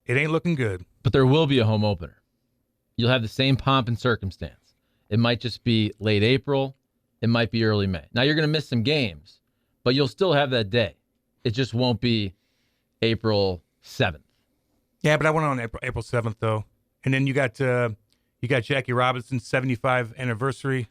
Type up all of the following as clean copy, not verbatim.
It ain't looking good. But there will be a home opener. You'll have the same pomp and circumstance. It might just be late April. It might be early May. Now, you're going to miss some games, but you'll still have that day. It just won't be April 7th. Yeah, but I went on April 7th, though. And then you got Jackie Robinson's 75th anniversary.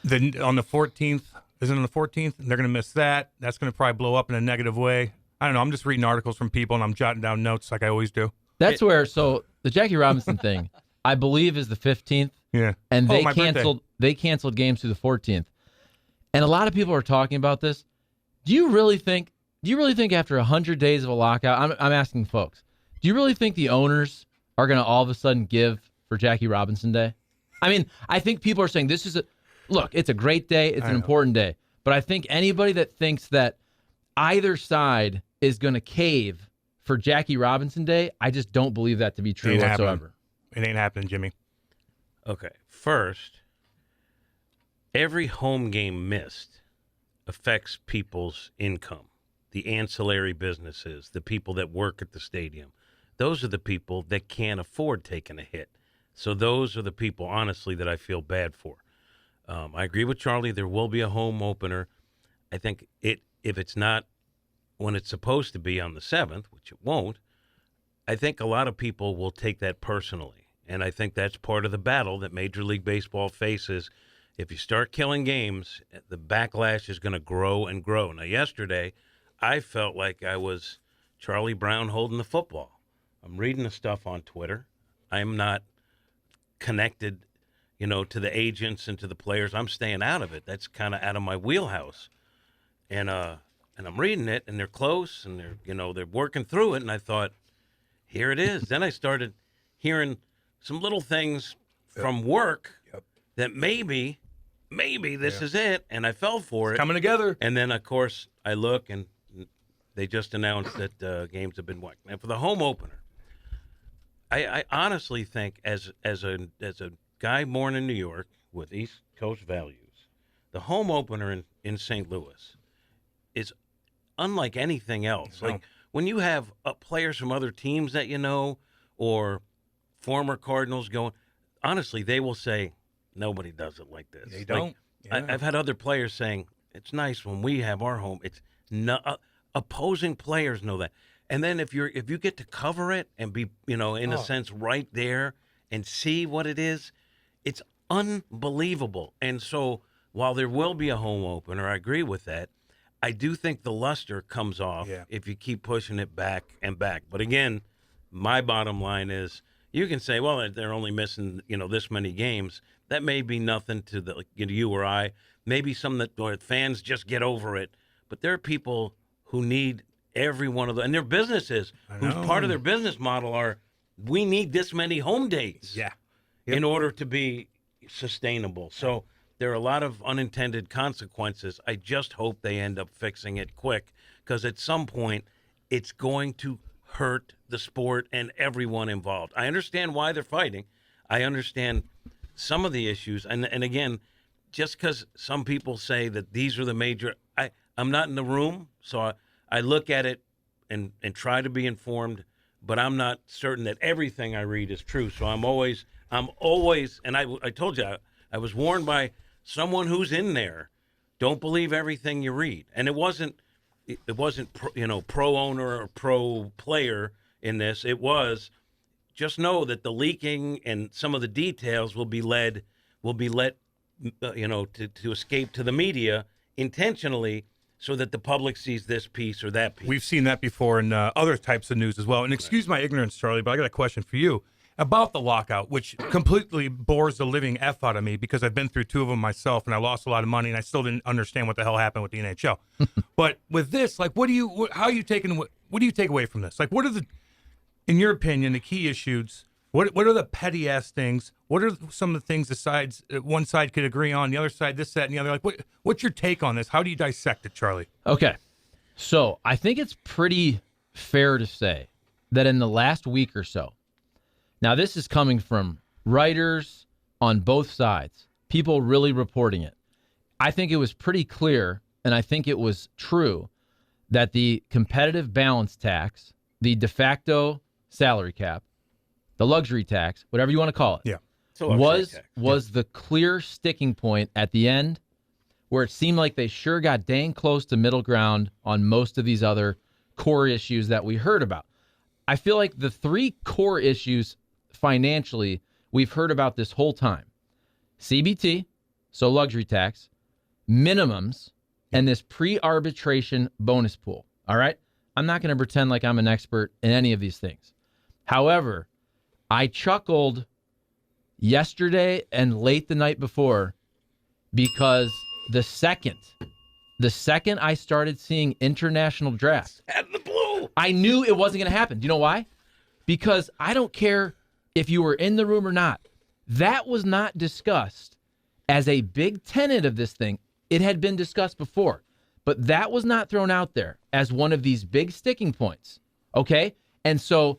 On the 14th. Isn't it on the 14th? They're going to miss that. That's going to probably blow up in a negative way. I don't know. I'm just reading articles from people, and I'm jotting down notes like I always do. That's so the Jackie Robinson thing, I believe, is the 15th. Yeah. And they canceled games through the 14th. And a lot of people are talking about this. Do you really think after 100 days of a lockout, I'm asking folks, do you really think the owners are going to all of a sudden give for Jackie Robinson Day? I mean, I think people are saying look, it's a great day. It's an important day. But I think anybody that thinks that either side is going to cave for Jackie Robinson Day, I just don't believe that to be true whatsoever. It ain't happening, Jimmy. Okay. First, every home game missed affects people's income, the ancillary businesses, the people that work at the stadium. Those are the people that can't afford taking a hit. So those are the people, honestly, that I feel bad for. I agree with Charlie. There will be a home opener. I think if it's not when it's supposed to be on the 7th, which it won't, I think a lot of people will take that personally. And I think that's part of the battle that Major League Baseball faces. If you start killing games, the backlash is going to grow and grow. Now, yesterday, I felt like I was Charlie Brown holding the football. I'm reading the stuff on Twitter. I'm not connected, to the agents and to the players. I'm staying out of it. That's kind of out of my wheelhouse. And I'm reading it, and they're close, and they're working through it. And I thought, here it is. Then I started hearing some little things from work that maybe this is it, and I fell for it. It's coming together. And then, of course, I look, and they just announced that games have been whacked. And for the home opener, I honestly think, as a guy born in New York with East Coast values, the home opener in St. Louis is unlike anything else. No. Like when you have players from other teams that or former Cardinals going, honestly, they will say, nobody does it like this. They don't. I've had other players saying, it's nice when we have our home. It's not, opposing players know that. And then if you get to cover it and be, in a sense, right there and see what it is, it's unbelievable. And so while there will be a home opener, I agree with that. I do think the luster comes off if you keep pushing it back and back. But again, my bottom line is you can say, well, they're only missing, this many games. That may be nothing to you or I. Maybe some or fans just get over it. But there are people who need every one of them. And their businesses, whose part of their business model are, we need this many home dates in order to be sustainable. So there are a lot of unintended consequences. I just hope they end up fixing it quick, because at some point it's going to hurt the sport and everyone involved. I understand why they're fighting. I understand some of the issues. And again, just because some people say that these are the major, I'm not in the room, so I look at it and try to be informed, but I'm not certain that everything I read is true. So I'm always, and I told you, I was warned by someone who's in there, don't believe everything you read. And it wasn't pro owner or pro player in this. It was just know that the leaking and some of the details will be let to escape to the media intentionally, so that the public sees this piece or that piece. We've seen that before in other types of news as well. And excuse my ignorance, Charlie, but I got a question for you about the lockout, which completely bores the living F out of me, because I've been through two of them myself, and I lost a lot of money, and I still didn't understand what the hell happened with the NHL. But with this, like, what do you take away from this? Like, what are in your opinion, the key issues? What are the petty ass things? What are some of the things one side could agree on, the other side this, that, and the other? Like, what's your take on this? How do you dissect it, Charlie? Okay, so I think it's pretty fair to say that in the last week or so, now this is coming from writers on both sides, people really reporting it. I think it was pretty clear, and I think it was true, that the competitive balance tax, the de facto salary cap, the luxury tax, whatever you want to call it, Yeah. It's a luxury tax. was the clear sticking point at the end where it seemed like they sure got dang close to middle ground on most of these other core issues that we heard about. I feel like the three core issues financially we've heard about this whole time. CBT, so luxury tax, minimums, and this pre-arbitration bonus pool. All right? I'm not going to pretend like I'm an expert in any of these things. However, I chuckled yesterday and late the night before because the second I started seeing international drafts, Out of the blue. I knew it wasn't going to happen. Do you know why? Because I don't care if you were in the room or not. That was not discussed as a big tenet of this thing. It had been discussed before, but that was not thrown out there as one of these big sticking points. Okay? And so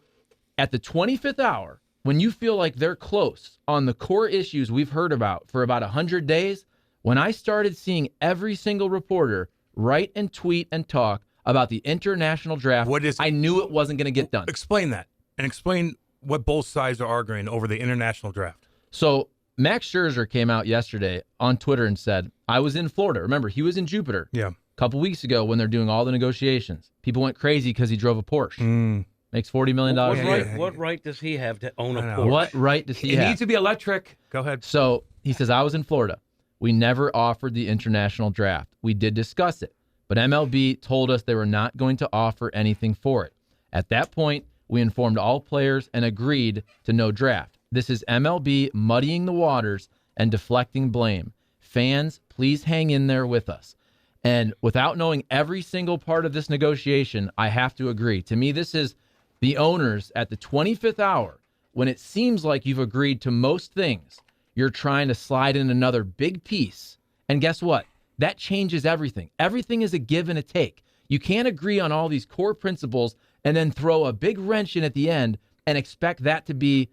at the 25th hour, when you feel like they're close on the core issues we've heard about for about 100 days, when I started seeing every single reporter write and tweet and talk about the international draft, I knew it wasn't going to get done. Explain that, and explain what both sides are arguing over the international draft. So Max Scherzer came out yesterday on Twitter and said, I was in Florida. Remember, he was in Jupiter a couple weeks ago when they're doing all the negotiations. People went crazy because he drove a Porsche. Makes $40 million a year. What right does he have to own a Porsche? What right does he have? It needs to be electric. Go ahead. So he says, I was in Florida. We never offered the international draft. We did discuss it, but MLB told us they were not going to offer anything for it. At that point, we informed all players and agreed to no draft. This is MLB muddying the waters and deflecting blame. Fans, please hang in there with us. And without knowing every single part of this negotiation, I have to agree. To me, this is the owners at the 25th hour, when it seems like you've agreed to most things, you're trying to slide in another big piece. And guess what? That changes everything. Everything is a give and a take. You can't agree on all these core principles and then throw a big wrench in at the end and expect that to be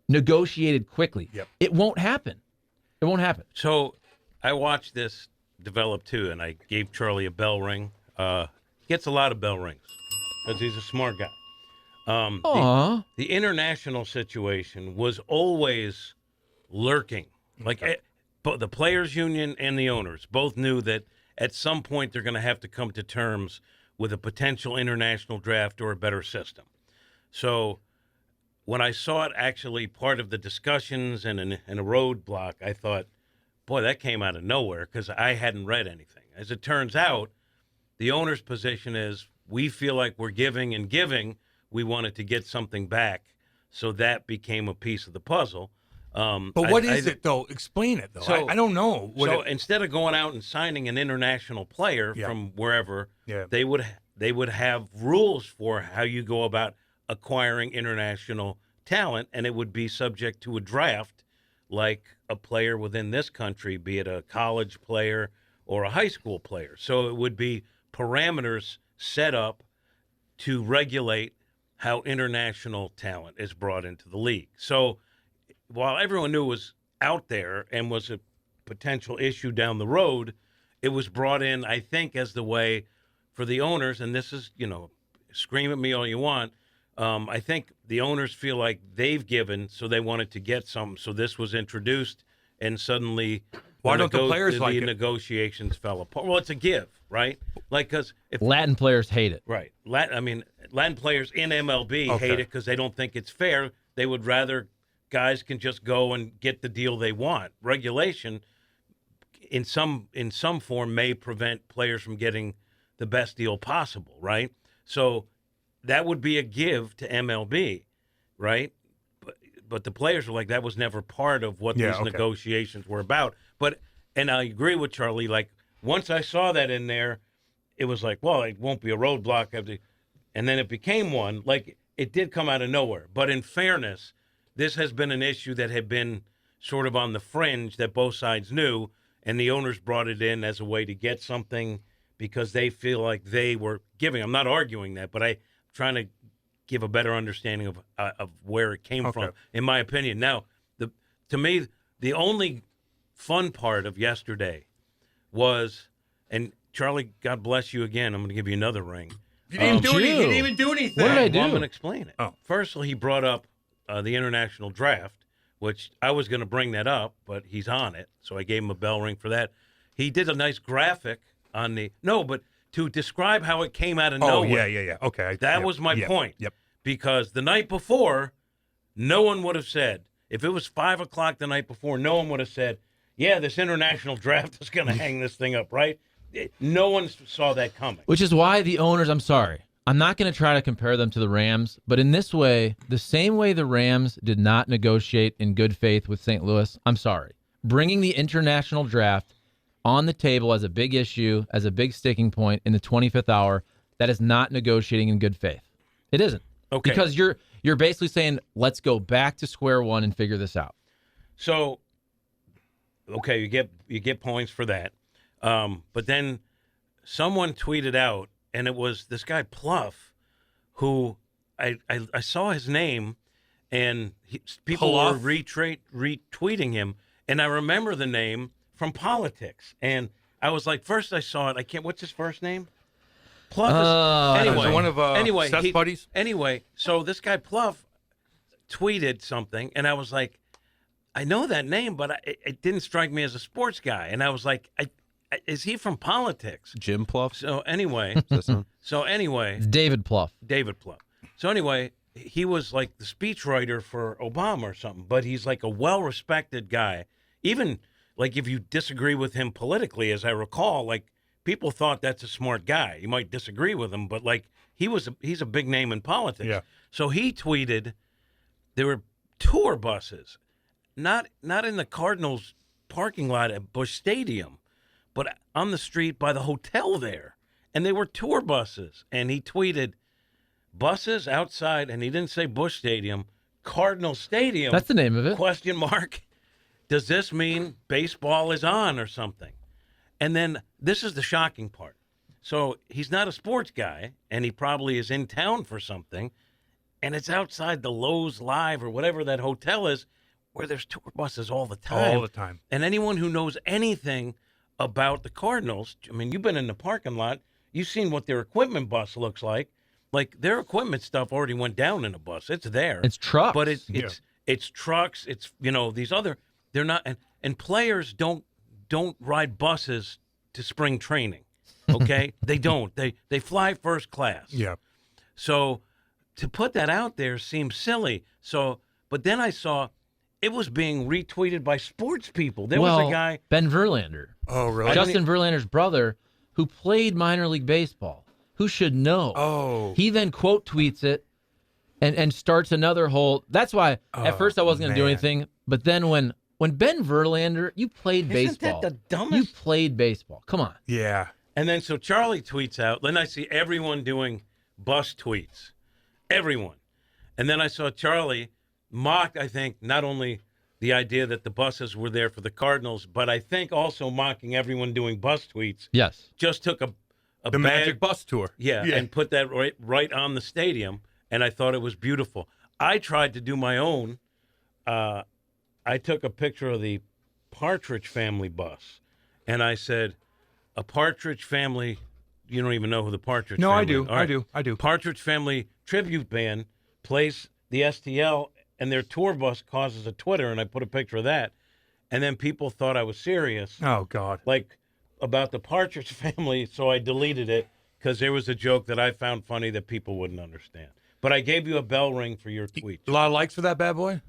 negotiated quickly. It won't happen. It won't happen. So I watched this develop too, and I gave Charlie a bell ring. He gets a lot of bell rings because he's a smart guy. The international situation was always lurking. But the players' union and the owners both knew that at some point they're going to have to come to terms with a potential international draft or a better system. So when I saw it actually part of the discussions and a roadblock, I thought, boy, that came out of nowhere because I hadn't read anything. As it turns out, the owner's position is we feel like we're giving and giving. We wanted to get something back. So that became a piece of the puzzle. Um, But what is it, though? Explain it, though. So- I don't know. Instead of going out and signing an international player from wherever, they would have rules for how you go about acquiring international talent, and it would be subject to a draft like a player within this country, be it a college player or a high school player. So it would be parameters set up to regulate how international talent is brought into the league. So while everyone knew it was out there and was a potential issue down the road, it was brought in, I think, as the way for the owners, and this is, scream at me all you want, I think the owners feel like they've given, so they wanted to get some, so this was introduced, and suddenly Why don't the players like it? negotiations fell apart. Well, it's a give, right? Because if Latin players hate it. Right. Latin players in MLB hate it because they don't think it's fair. They would rather guys can just go and get the deal they want. Regulation, in some form, may prevent players from getting the best deal possible, right? So that would be a give to MLB, right? But the players were like, that was never part of what these negotiations were about. And I agree with Charlie. Like, once I saw that in there, it was like, well, it won't be a roadblock. And then it became one. Like, it did come out of nowhere. But in fairness, this has been an issue that had been sort of on the fringe that both sides knew, and the owners brought it in as a way to get something because they feel like they were giving. I'm not arguing that, but I'm trying to give a better understanding of where it came from, in my opinion. Now, to me, the only fun part of yesterday was, and Charlie, God bless you again, I'm going to give you another ring, You didn't do anything. You you. didn't even do anything. What did I do? Well, I'm going to explain it. Oh. First, he brought up the international draft, which I was going to bring that up, but he's on it, so I gave him a bell ring for that. He did a nice graphic on but to describe how it came out of Oh, nowhere. yeah. Okay. That was my point. Yep. Because the night before, no one would have said, if it was 5 o'clock the night before, no one would have said, yeah, this international draft is going to hang this thing up, right? No one saw that coming. Which is why the owners, I'm sorry, I'm not going to try to compare them to the Rams, but in this way, the same way the Rams did not negotiate in good faith with St. Louis, I'm sorry. Bringing the international draft on the table as a big issue, as a big sticking point in the 25th hour, that is not negotiating in good faith. It isn't. Okay. Because you're basically saying, let's go back to square one and figure this out. So, okay, you get points for that. But then someone tweeted out, and it was this guy Pluff, who I saw his name, and people Pluff? were retweeting him, and I remember the name from politics, and I was like, first I saw it, what's his first name? Pluff. Anyway, one of Seth's buddies. Anyway, so this guy Pluff tweeted something, and I was like, I know that name, but it didn't strike me as a sports guy, and I was like, is he from politics? Jim Pluff. So anyway, It's David Pluff. David Pluff. So anyway, he was like the speechwriter for Obama or something, but he's like a well-respected guy. Even like if you disagree with him politically, as I recall, like people thought that's a smart guy. You might disagree with him, but like he's a big name in politics. Yeah. So he tweeted there were tour buses, not in the Cardinals parking lot at Busch Stadium, but on the street by the hotel there. And they were tour buses. And he tweeted, buses outside, and he didn't say Busch Stadium, Cardinal Stadium. That's the name of it. Question mark. Does this mean baseball is on or something? And then this is the shocking part. So he's not a sports guy, and he probably is in town for something, and it's outside the Lowe's Live or whatever that hotel is, where there's tour buses all the time. All the time. And anyone who knows anything about the Cardinals, I mean, you've been in the parking lot, you've seen what their equipment bus looks like. Like their equipment stuff already went down in a bus. It's there. It's trucks. But it's trucks. It's these other. They're not and players don't ride buses to spring training. Okay, they don't. They fly first class. Yeah. So to put that out there seems silly. So, but then I saw it was being retweeted by sports people. There was a guy, Ben Verlander. Oh, really? Justin Verlander's brother, who played minor league baseball, who should know. Oh. He then quote tweets it and starts another whole. That's why at first I wasn't going to do anything. But then when Ben Verlander, you played baseball. Isn't that the dumbest? You played baseball. Come on. Yeah. And then so Charlie tweets out. Then I see everyone doing bus tweets. Everyone. And then I saw Charlie mock, I think, not only the idea that the buses were there for the Cardinals, but I think also mocking everyone doing bus tweets. Yes. Just took a The bag, Magic Bus Tour. yeah, and put that right on the stadium, and I thought it was beautiful. I tried to do my own. I took a picture of the Partridge Family bus, and I said, a Partridge Family, you don't even know who the Partridge No, Family I do. All right. I do. Partridge Family tribute band plays the STL, and their tour bus causes a Twitter, and I put a picture of that. And then people thought I was serious, Oh, God. like about the Partridge Family, so I deleted it because there was a joke that I found funny that people wouldn't understand. But I gave you a bell ring for your tweet. A lot of likes for that bad boy?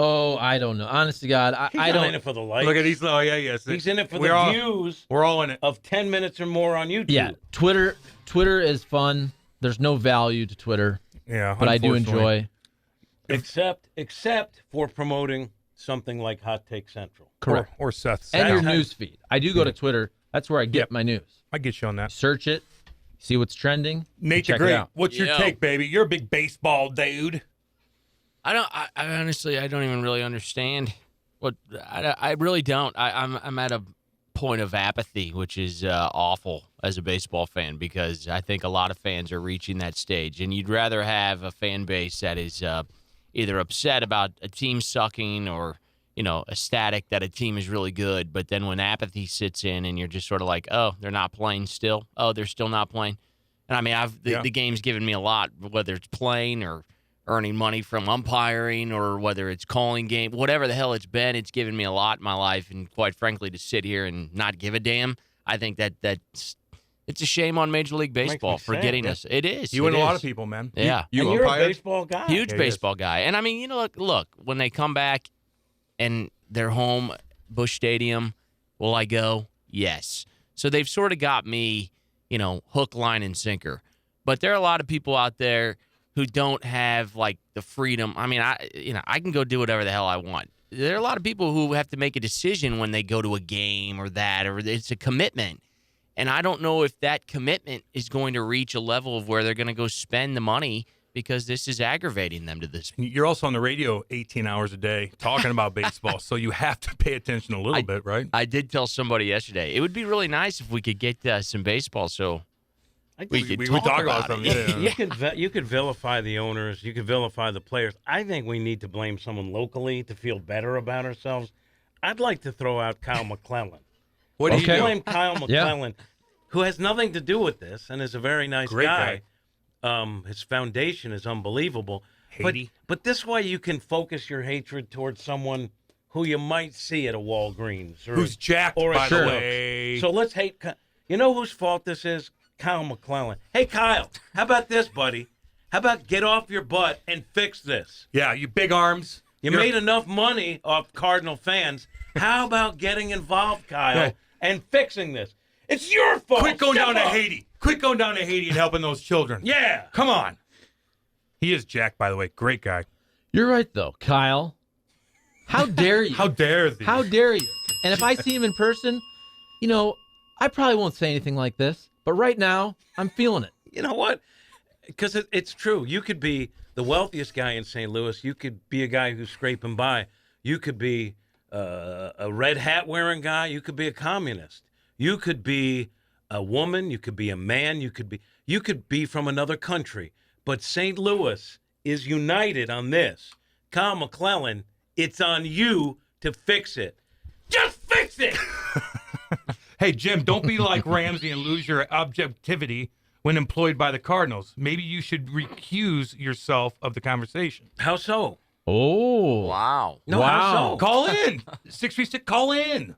Oh, I don't know. Honest to God, He's I not don't. in it for the likes. Look at these. Oh, yeah, yes. He's in it for We're the all- views We're all in it. of 10 minutes or more on YouTube. Yeah, Twitter is fun. There's no value to Twitter, Yeah. but I do unfortunately. enjoy. Except for promoting something like Hot Take Central. Correct. Or Seth. And your Saturday. news feed. I do go to Twitter. That's where I get Yep. my news. I get you on that. Search it, see what's trending. Nate the check it Great, out. what's your Yo. take, baby? You're a big baseball dude. I honestly don't even really understand what I really don't. I'm at a point of apathy, which is awful as a baseball fan, because I think a lot of fans are reaching that stage, and you'd rather have a fan base that is either upset about a team sucking or ecstatic that a team is really good. But then when apathy sits in and you're just sort of like, oh, they're not playing still. Oh, they're still not playing. And I mean, the game's given me a lot, whether it's playing or earning money from umpiring or whether it's calling game, whatever the hell it's been, it's given me a lot in my life. And quite frankly, to sit here and not give a damn, I think that's it's a shame on Major League Baseball for getting us. It is. You and a lot of people, man. Yeah. You're a baseball guy. Huge baseball guy. And I mean, look, when they come back and they're home, Busch Stadium, will I go? Yes. So they've sort of got me, hook, line, and sinker. But there are a lot of people out there who don't have like the freedom. I mean, I can go do whatever the hell I want. There are a lot of people who have to make a decision when they go to a game or it's a commitment. And I don't know if that commitment is going to reach a level of where they're going to go spend the money because this is aggravating them to this. You're also on the radio 18 hours a day talking about baseball, so you have to pay attention a little bit, right? I did tell somebody yesterday, it would be really nice if we could get some baseball so we could talk about something. it. Yeah. You could vilify the owners. You could vilify the players. I think we need to blame someone locally to feel better about ourselves. I'd like to throw out Kyle McClellan. What do you do? Blame Kyle McClellan, who has nothing to do with this and is a very nice Great guy. His foundation is unbelievable. Haiti. But this way you can focus your hatred towards someone who you might see at a Walgreens. Or, Who's jacked, or by the Schnucks. way. So let's hate. You know whose fault this is? Kyle McClellan. Hey, Kyle, how about this, buddy? How about get off your butt and fix this? Yeah, you big arms. You made enough money off Cardinal fans. How about getting involved, Kyle, Yeah. and fixing this? It's your fault. Quit going Step down to up. Haiti. Quit going down to Haiti and helping those children. Yeah. Come on. He is jacked, by the way. Great guy. You're right, though, Kyle. How dare you? How dare thee? How dare you? And if I see him in person, I probably won't say anything like this. But right now, I'm feeling it. You know what? Because it's true. You could be the wealthiest guy in St. Louis. You could be a guy who's scraping by. You could be a red hat wearing guy. You could be a communist. You could be a woman. You could be a man. You could be from another country. But St. Louis is united on this. Kyle McClellan, it's on you to fix it. Just fix it. Hey, Jim, don't be like Ramsey and lose your objectivity when employed by the Cardinals. Maybe you should recuse yourself of the conversation. How so? Oh. Wow. No, Wow. how so? Call in. 636, call in.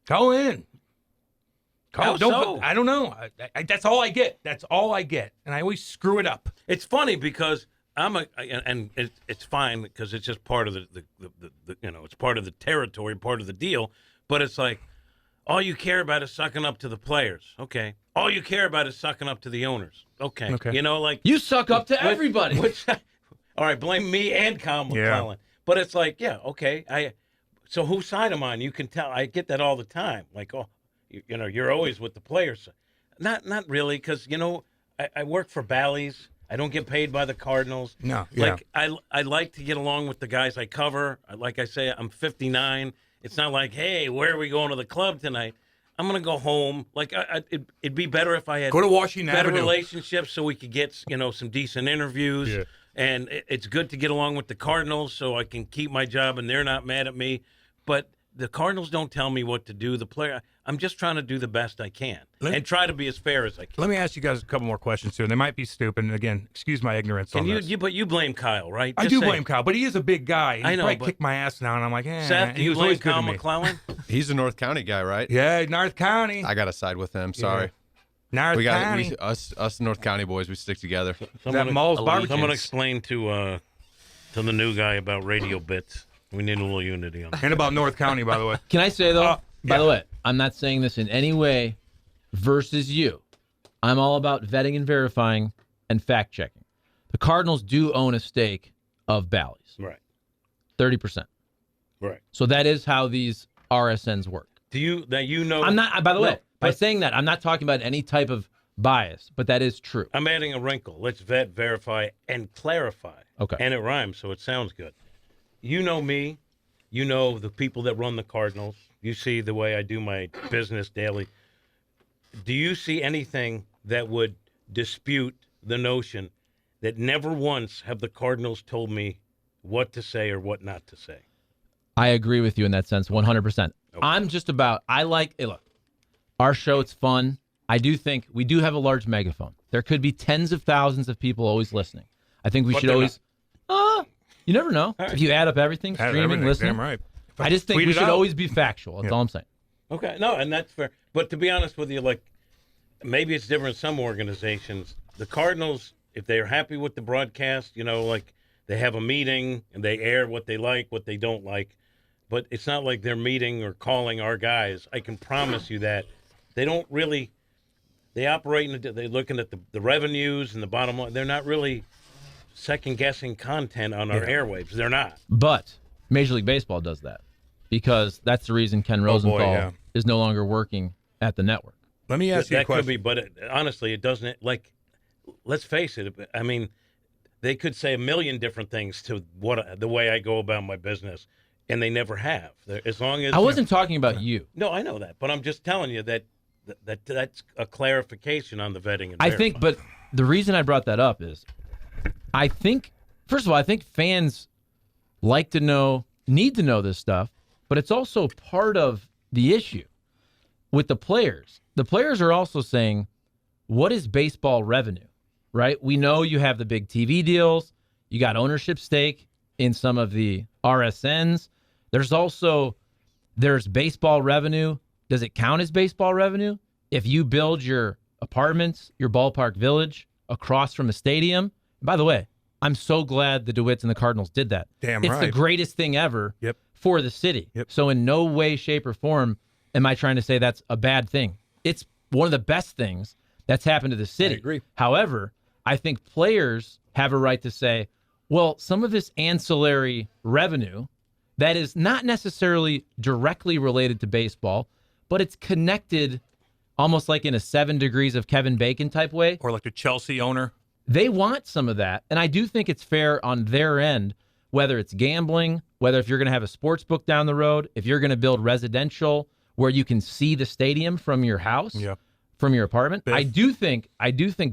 Call in. How so? I don't know. That's all I get. That's all I get. And I always screw it up. It's funny because it's fine because it's just part of the it's part of the territory, part of the deal. But it's like all you care about is sucking up to the players. Okay. All you care about is sucking up to the owners. Okay. Like You suck up to everybody. all right, blame me and Kyle McClellan. But it's like, yeah, okay. So whose side am I on? You can tell. I get that all the time. Like, oh, you're always with the players. Not really, because I work for Bally's. I don't get paid by the Cardinals. No, yeah. Like I like to get along with the guys I cover. Like I say, I'm 59. It's not like, hey, where are we going to the club tonight? I'm gonna go home. Like it'd be better if I had Go to Washington better Avenue. relationships so we could get some decent interviews. Yeah. And it's good to get along with the Cardinals so I can keep my job and they're not mad at me. But the Cardinals don't tell me what to do. I'm just trying to do the best I can and try to be as fair as I can. Let me ask you guys a couple more questions too. And they might be stupid. And again, excuse my ignorance on this. But you blame Kyle, right? I Just do say, blame Kyle, but he is a big guy. He I know, probably but- kicked my ass now, and I'm like, Seth, and do he you was blame always good Kyle to me. McClellan? He's a North County guy, right? Yeah, North County. I got to side with him. Sorry. North We got County. us North County boys. We stick together. Maul's barbecue. Someone explain to the new guy about radio bits. We need a little unity on that. And about North County, by the way. Can I say, though, by yeah. the way, I'm not saying this in any way versus you. I'm all about vetting and verifying and fact-checking. The Cardinals do own a stake of Bally's, Right. 30%. Right. So that is how these RSNs work. I'm not, by the way, by saying that, I'm not talking about any type of bias, but that is true. I'm adding a wrinkle. Let's vet, verify, and clarify. Okay. And it rhymes, so it sounds good. You know me. You know the people that run the Cardinals. You see the way I do my business daily. Do you see anything that would dispute the notion that never once have the Cardinals told me what to say or what not to say? I agree with you in that sense, 100%. I'm just about, hey, look, our show, it's fun. I do think we do have a large megaphone. There could be tens of thousands of people always listening. I think we But should they're always. You never know. If you add up everything, That's streaming, everything. listening. Damn right. If I just think tweet we it should out- always be factual. That's all I'm saying. Okay, no, and that's fair. But to be honest with you, like maybe it's different in some organizations. The Cardinals, if they're happy with the broadcast, like they have a meeting and they air what they like, what they don't like. But it's not like they're meeting or calling our guys. I can promise you that they don't really. They operate they're looking at the revenues and the bottom line. They're not really second guessing content on our airwaves. They're not. But Major League Baseball does that because that's the reason Ken Rosenthal is no longer working at the network. Let me ask you a That question. could be, but honestly, it doesn't. Like, let's face it. I mean, they could say a million different things to the way I go about my business, and they never have. As long as I wasn't talking about you. No, I know that, but I'm just telling you that's a clarification on the vetting. And I think, but the reason I brought that up is, I think, first of all, I think fans need to know this stuff, but it's also part of the issue with the players. The players are also saying, what is baseball revenue, right? We know you have the big TV deals. You got ownership stake in some of the RSNs. There's baseball revenue. Does it count as baseball revenue? If you build your apartments, your ballpark village across from a stadium. By the way, I'm so glad the DeWitts and the Cardinals did that. Damn it's right. the greatest thing ever Yep. for the city. Yep. So in no way, shape, or form am I trying to say that's a bad thing. It's one of the best things that's happened to the city. I agree. However, I think players have a right to say, well, some of this ancillary revenue that is not necessarily directly related to baseball, but it's connected almost like in a 7 Degrees of Kevin Bacon type way. Or like the Chelsea owner. They want some of that. And I do think it's fair on their end, whether it's gambling, whether if you're going to have a sports book down the road, if you're going to build residential where you can see the stadium from your house, Yeah. from your apartment. Biff. I do think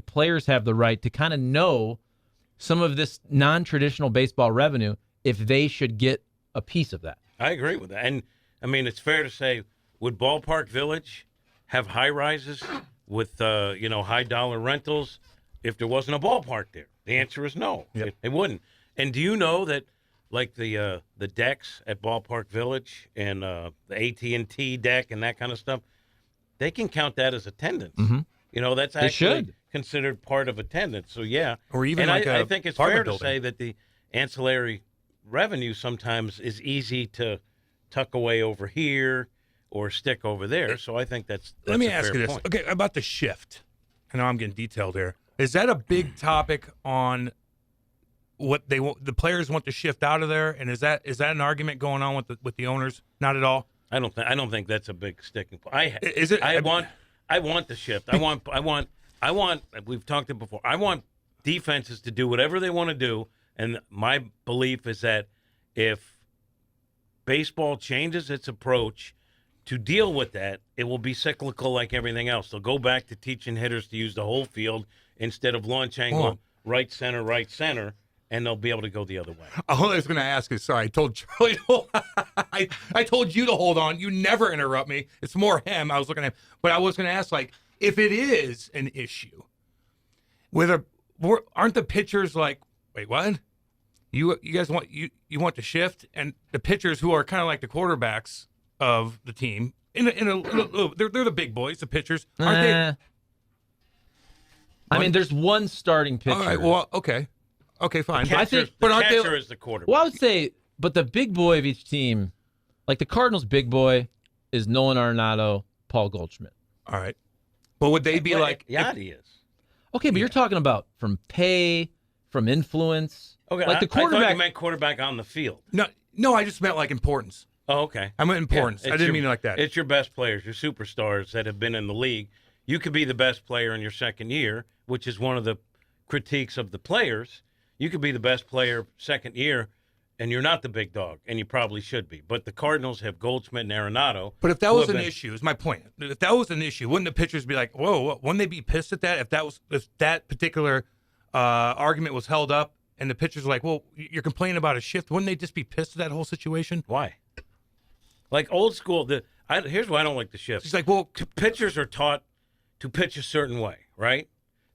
players have the right to kind of know some of this non-traditional baseball revenue if they should get a piece of that. I agree with that. And I mean, it's fair to say, would Ballpark Village have high rises with high dollar rentals if there wasn't a ballpark there? The answer is no. Yep. It wouldn't. And do you know that like the decks at Ballpark Village and the AT&T deck and that kind of stuff, they can count that as attendance. Mm-hmm. That's They actually should. considered part of attendance. So yeah. Or even and like I a think it's apartment fair to building. say that the ancillary revenue sometimes is easy to tuck away over here or stick over there. So I think that's Let me a ask fair you this. point. Okay, about the shift. I know I'm getting detailed here. Is that a big topic on what they want? The players want to shift out of there, and is that an argument going on with the owners? Not at all. I don't think that's a big sticking point. Is it? I want the shift. I want. We've talked it before. I want defenses to do whatever they want to do, and my belief is that if baseball changes its approach to deal with that, it will be cyclical like everything else. They'll go back to teaching hitters to use the whole field instead of launch angle, right center, and they'll be able to go the other way. All I was going to ask is, sorry, I told Charlie, I told you to hold on. You never interrupt me. It's more him. I was looking at him. But I was going to ask, like, if it is an issue, aren't the pitchers like, wait, what? You guys want you want to shift? And the pitchers who are kind of like the quarterbacks of the team, they're the big boys, the pitchers, aren't they? I mean, there's one starting pitcher. All right, well, okay, fine. I think- The but aren't they? catcher is the quarterback. Well, I would say, but the big boy of each team, like the Cardinals' big boy is Nolan Arenado, Paul Goldschmidt. All right, but would they be like? Yachty is. Okay, but you're talking about from pay, from influence. Okay, like the I thought quarterback. you meant quarterback on the field. No, I just meant like importance. Oh, okay. I meant importance. Yeah, I didn't mean it like that. It's your best players, your superstars that have been in the league. You could be the best player in your second year, which is one of the critiques of the players. You could be the best player second year, and you're not the big dog, and you probably should be. But the Cardinals have Goldschmidt and Arenado. But if that who was have an been- issue, is my point. If that was an issue, wouldn't the pitchers be like, "Whoa"? Wouldn't they be pissed at that? If that particular argument was held up, and the pitchers were like, "Well, you're complaining about a shift," wouldn't they just be pissed at that whole situation? Why? Like old school. Here's why I don't like the shift. She's like, "Well, Pitchers are taught to pitch a certain way, right?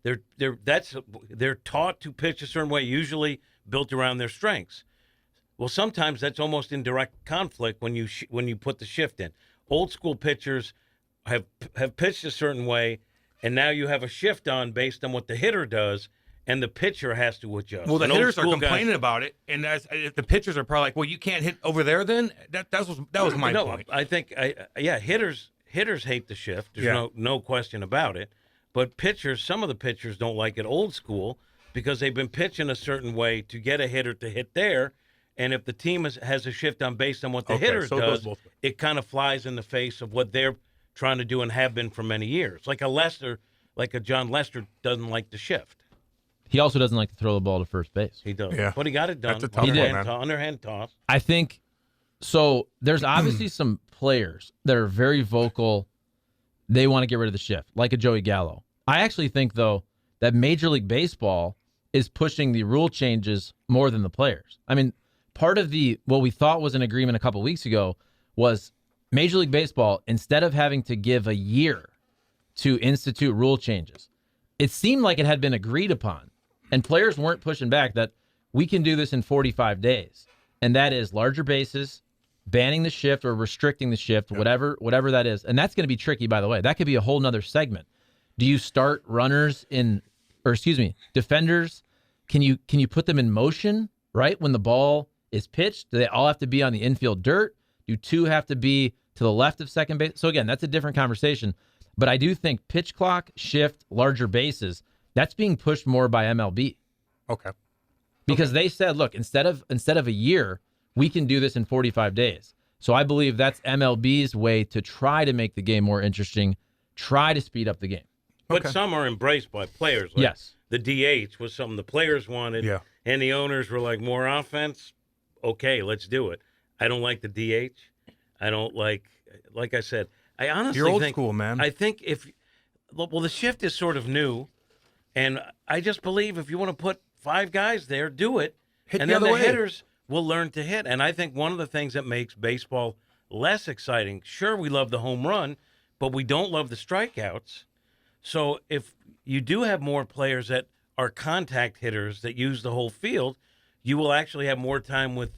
They're taught to pitch a certain way, usually built around their strengths. Well, sometimes that's almost in direct conflict when you put the shift in. Old school pitchers have pitched a certain way, and now you have a shift on based on what the hitter does, and the pitcher has to adjust. Well, the And hitters are old-school guys- complaining about it, and if the pitchers are probably like, "Well, you can't hit over there." Then that was my point. I think hitters hate the shift. There's no question about it. But pitchers, some of the pitchers don't like it old school because they've been pitching a certain way to get a hitter to hit there. And if the team has a shift on based on what the hitter so it goes does, both ways. it kind of flies in the face of what they're trying to do and have been for many years. Like a John Lester doesn't like the shift. He also doesn't like to throw the ball to first base. He does. Yeah. But he got it done. That's a tough one, man. Underhand toss. I think so. There's obviously some players that are very vocal. They want to get rid of the shift, like a Joey Gallo. I actually think, though, that Major League Baseball is pushing the rule changes more than the players. I mean, part of what we thought was an agreement a couple weeks ago was Major League Baseball, instead of having to give a year to institute rule changes, it seemed like it had been agreed upon. And players weren't pushing back that we can do this in 45 days. And that is larger bases, banning the shift or restricting the shift, whatever that is. And that's going to be tricky, by the way. That could be a whole nother segment. Do you start defenders? Can you put them in motion, right? When the ball is pitched, do they all have to be on the infield dirt? Do two have to be to the left of second base? So again, that's a different conversation. But I do think pitch clock, shift, larger bases, that's being pushed more by MLB. Okay. Because they said, look, instead of a year, we can do this in 45 days. So I believe that's MLB's way to try to make the game more interesting, try to speed up the game. But Okay. some are embraced by players. Like Yes. The DH was something the players wanted. Yeah. And the owners were like, more offense? Okay, let's do it. I don't like the DH. I don't like I said, I honestly You're old think, school, man. I think the shift is sort of new. And I just believe if you want to put 5 guys there, do it. Hit and the then other the way. hitters will learn to hit. And I think one of the things that makes baseball less exciting, sure, we love the home run, but we don't love the strikeouts. So if you do have more players that are contact hitters that use the whole field, you will actually have more time with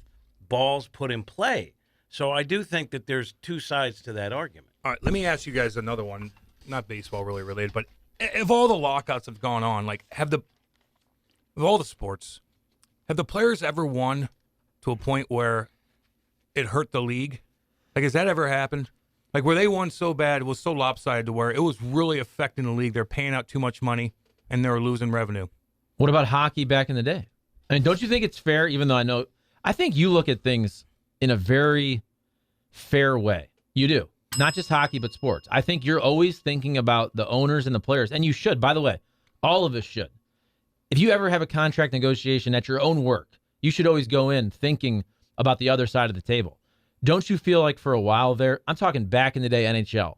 balls put in play. So I do think that there's two sides to that argument. All right, let me ask you guys another one, not baseball really related, but if all the lockouts have gone on, like of all the sports, have the players ever won to a point where it hurt the league? Like, has that ever happened? Like, where they won so bad, it was so lopsided to where it was really affecting the league. They're paying out too much money, and they're losing revenue. What about hockey back in the day? I mean, don't you think it's fair, even though I think you look at things in a very fair way. You do. Not just hockey, but sports. I think you're always thinking about the owners and the players, and you should, by the way. All of us should. If you ever have a contract negotiation at your own work, you should always go in thinking about the other side of the table. Don't you feel like for a while there, I'm talking back in the day NHL,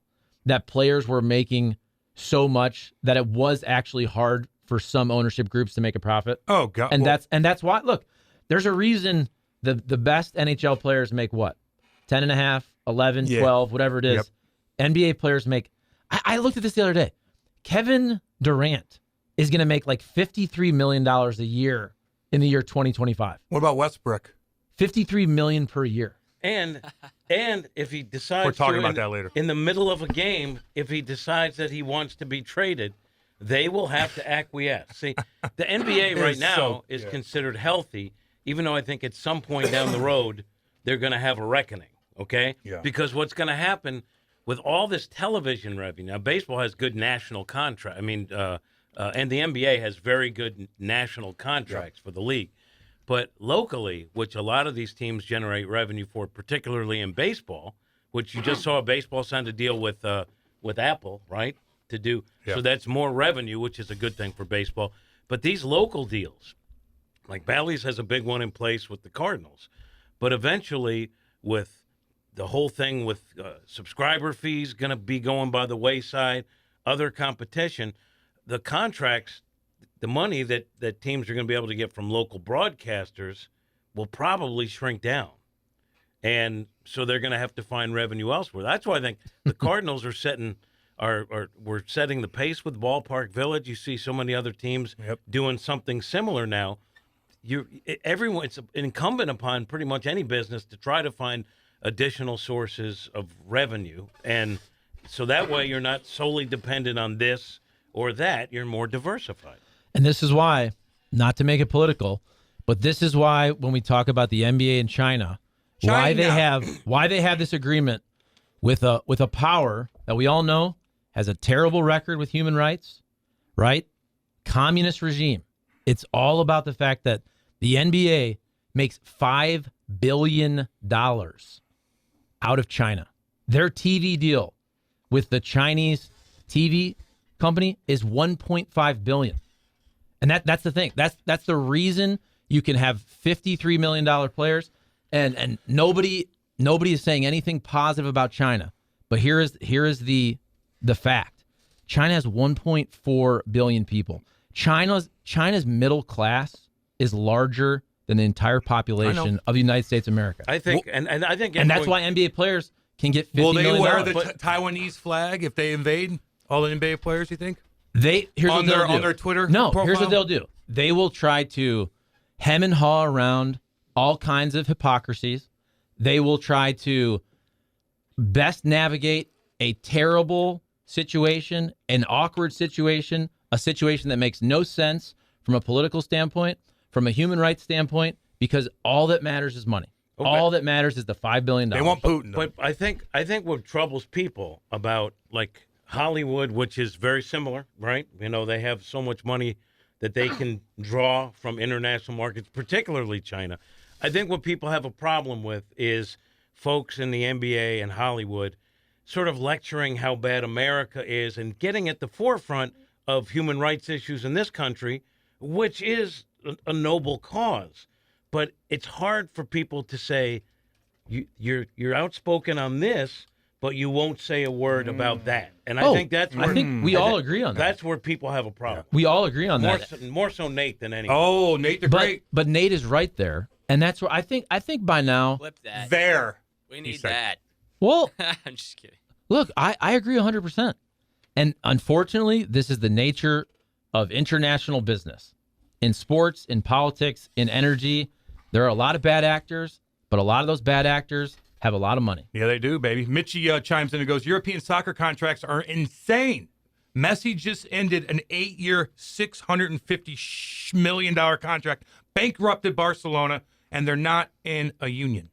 that players were making so much that it was actually hard for some ownership groups to make a profit? Oh, God. And well, that's why, look, there's a reason the best NHL players make what? 10 and a half, 11, Yeah. 12, whatever it is. Yep. NBA players make, I looked at this the other day. Kevin Durant is going to make like $53 million a year in the year 2025. what about Westbrook? $53 million per year. And if he decides We're talking to, about that later. in the middle of a game, if he decides that he wants to be traded, they will have to acquiesce. See, the NBA right now is considered healthy, even though I think at some point down the road they're going to have a reckoning, okay? Yeah. Because what's going to happen with all this television revenue, now baseball has good national contract. I mean, and the NBA has very good national contracts for the league. But locally, which a lot of these teams generate revenue for, particularly in baseball, which you just saw baseball signed a deal with Apple, right? To do so that's more revenue, which is a good thing for baseball. But these local deals, like Bally's has a big one in place with the Cardinals, but eventually with the whole thing with subscriber fees going to be going by the wayside, other competition, the contracts. The money that teams are going to be able to get from local broadcasters will probably shrink down. And so they're going to have to find revenue elsewhere. That's why I think the Cardinals are we're setting the pace with Ballpark Village. You see so many other teams doing something similar now. It's incumbent upon pretty much any business to try to find additional sources of revenue, and so that way you're not solely dependent on this or that. You're more diversified. And this is why, not to make it political, but this is why when we talk about the NBA and China, why they have this agreement with a power that we all know has a terrible record with human rights, right? Communist regime. It's all about the fact that the NBA makes $5 billion out of China. Their TV deal with the Chinese TV company is $1.5 billion. And that's the thing. That's the reason you can have $53 million players and nobody is saying anything positive about China. But here is the fact. China has 1.4 billion people. China's middle class is larger than the entire population of the United States of America. I think, and I think, and that's why NBA players can get $50 million. Will they wear the Taiwanese flag if they invade all the NBA players? You think? Here's on their Twitter. No, profile? Here's what they'll do. They will try to hem and haw around all kinds of hypocrisies. They will try to best navigate a terrible situation, an awkward situation, a situation that makes no sense from a political standpoint, from a human rights standpoint, because all that matters is money. Okay. All that matters is the $5 billion. They want Putin. But I think what troubles people about like Hollywood, which is very similar, right? You know, they have so much money that they can draw from international markets, particularly China. I think what people have a problem with is folks in the NBA and Hollywood sort of lecturing how bad America is and getting at the forefront of human rights issues in this country, which is a noble cause. But it's hard for people to say you're outspoken on this, but you won't say a word about that. And I think that's where, I think we all agree on that. That's where people have a problem. We all agree on that. More so Nate than anyone. Oh, Nate the Great. But Nate is right there. And that's where I think by now. Flip that. There. We need that. Well, I'm just kidding. Look, I agree 100%. And unfortunately, this is the nature of international business. In sports, in politics, in energy, there are a lot of bad actors, but a lot of those bad actors have a lot of money. Yeah, they do, baby. Mitchie chimes in and goes, European soccer contracts are insane. Messi just ended an 8-year, $650 million contract, bankrupted Barcelona, and they're not in a union.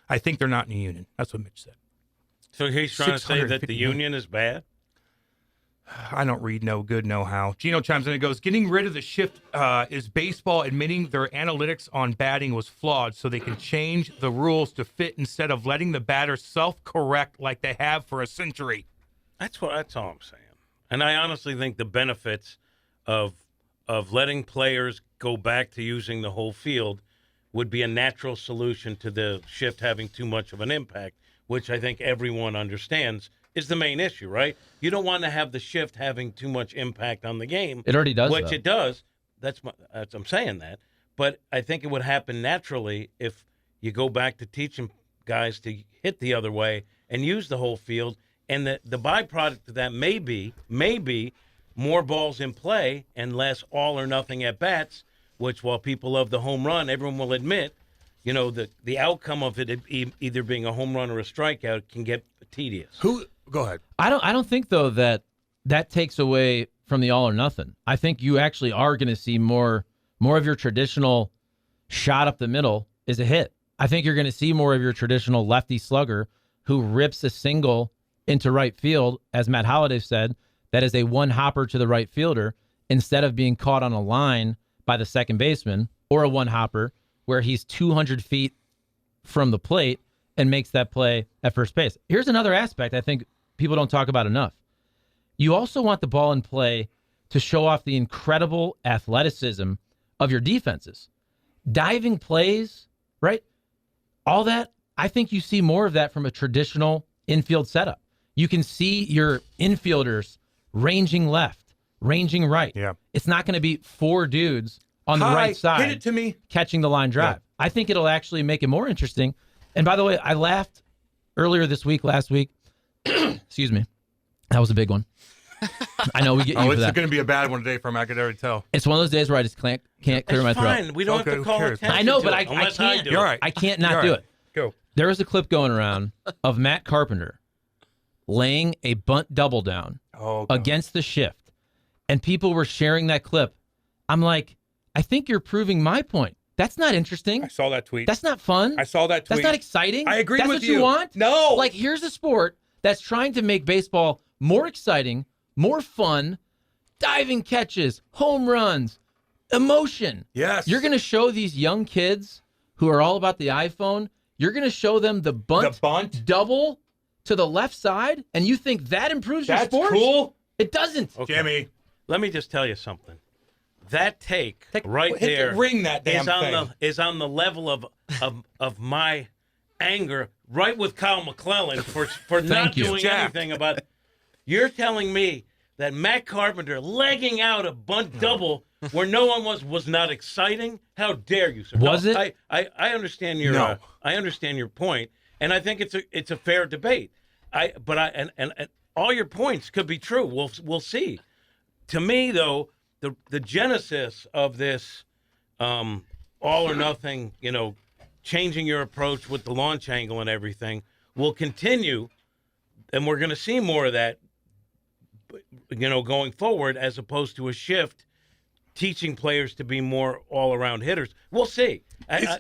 I think they're not in a union. That's what Mitch said. So he's trying to say that the union is bad? I don't read no good, no how. Gino chimes in and goes, getting rid of the shift is baseball admitting their analytics on batting was flawed so they can change the rules to fit instead of letting the batter self-correct like they have for a century. That's all I'm saying. And I honestly think the benefits of letting players go back to using the whole field would be a natural solution to the shift having too much of an impact, which I think everyone understands is the main issue, right? You don't want to have the shift having too much impact on the game. It already does, which it does. I'm saying that. But I think it would happen naturally if you go back to teaching guys to hit the other way and use the whole field. And the byproduct of that may be more balls in play and less all or nothing at bats, which while people love the home run, everyone will admit, you know, the outcome of it either being a home run or a strikeout can get tedious. Go ahead. I don't think though that takes away from the all or nothing. I think you actually are going to see more of your traditional shot up the middle is a hit. I think you're going to see more of your traditional lefty slugger who rips a single into right field, as Matt Holliday said, that is a one hopper to the right fielder instead of being caught on a line by the second baseman, or a one hopper where he's 200 feet from the plate and makes that play at first base. Here's another aspect I think people don't talk about enough. You also want the ball in play to show off the incredible athleticism of your defenses. Diving plays, right? All that, I think you see more of that from a traditional infield setup. You can see your infielders ranging left, ranging right. Yeah. It's not going to be four dudes on the right side hit it to me, catching the line drive. Yeah. I think it'll actually make it more interesting. And by the way, I laughed earlier last week, excuse me, That was a big one. I know we get you Oh, for it's that. going to be a bad one today for me. I can already tell. It's one of those days where I just can't clear It's my throat. fine. We don't Okay, have to who call cares? attention I know, to but it, I unless can't. do. You're all right. I can't not You're do all right. it. Go. There was a clip going around of Matt Carpenter laying a bunt double down Oh, God. against the shift, and people were sharing that clip. I'm like, I think you're proving my point. That's not interesting. I saw that tweet. That's not fun. I saw that tweet. That's not exciting. I agree That's with what you. you want? No. Like, here's a sport that's trying to make baseball more exciting, more fun, diving catches, home runs, emotion. Yes. You're going to show these young kids who are all about the iPhone, you're going to show them the bunt double to the left side, and you think that improves your That's sport? cool. It doesn't. Okay. Jimmy. Let me just tell you something. That take right hit the- there ring that damn thing. is on the level of my anger right with Kyle McClellan for not you. doing Jacked. anything about it. You're telling me that Matt Carpenter legging out a bunt double where no one was not exciting? How dare you, sir? Was No, it? I understand your No. I understand your point, and I think it's a fair debate. And all your points could be true. We'll see. To me, though, the genesis of this all or nothing, changing your approach with the launch angle and everything will continue, and we're going to see more of that, going forward, as opposed to a shift teaching players to be more all-around hitters. We'll see. I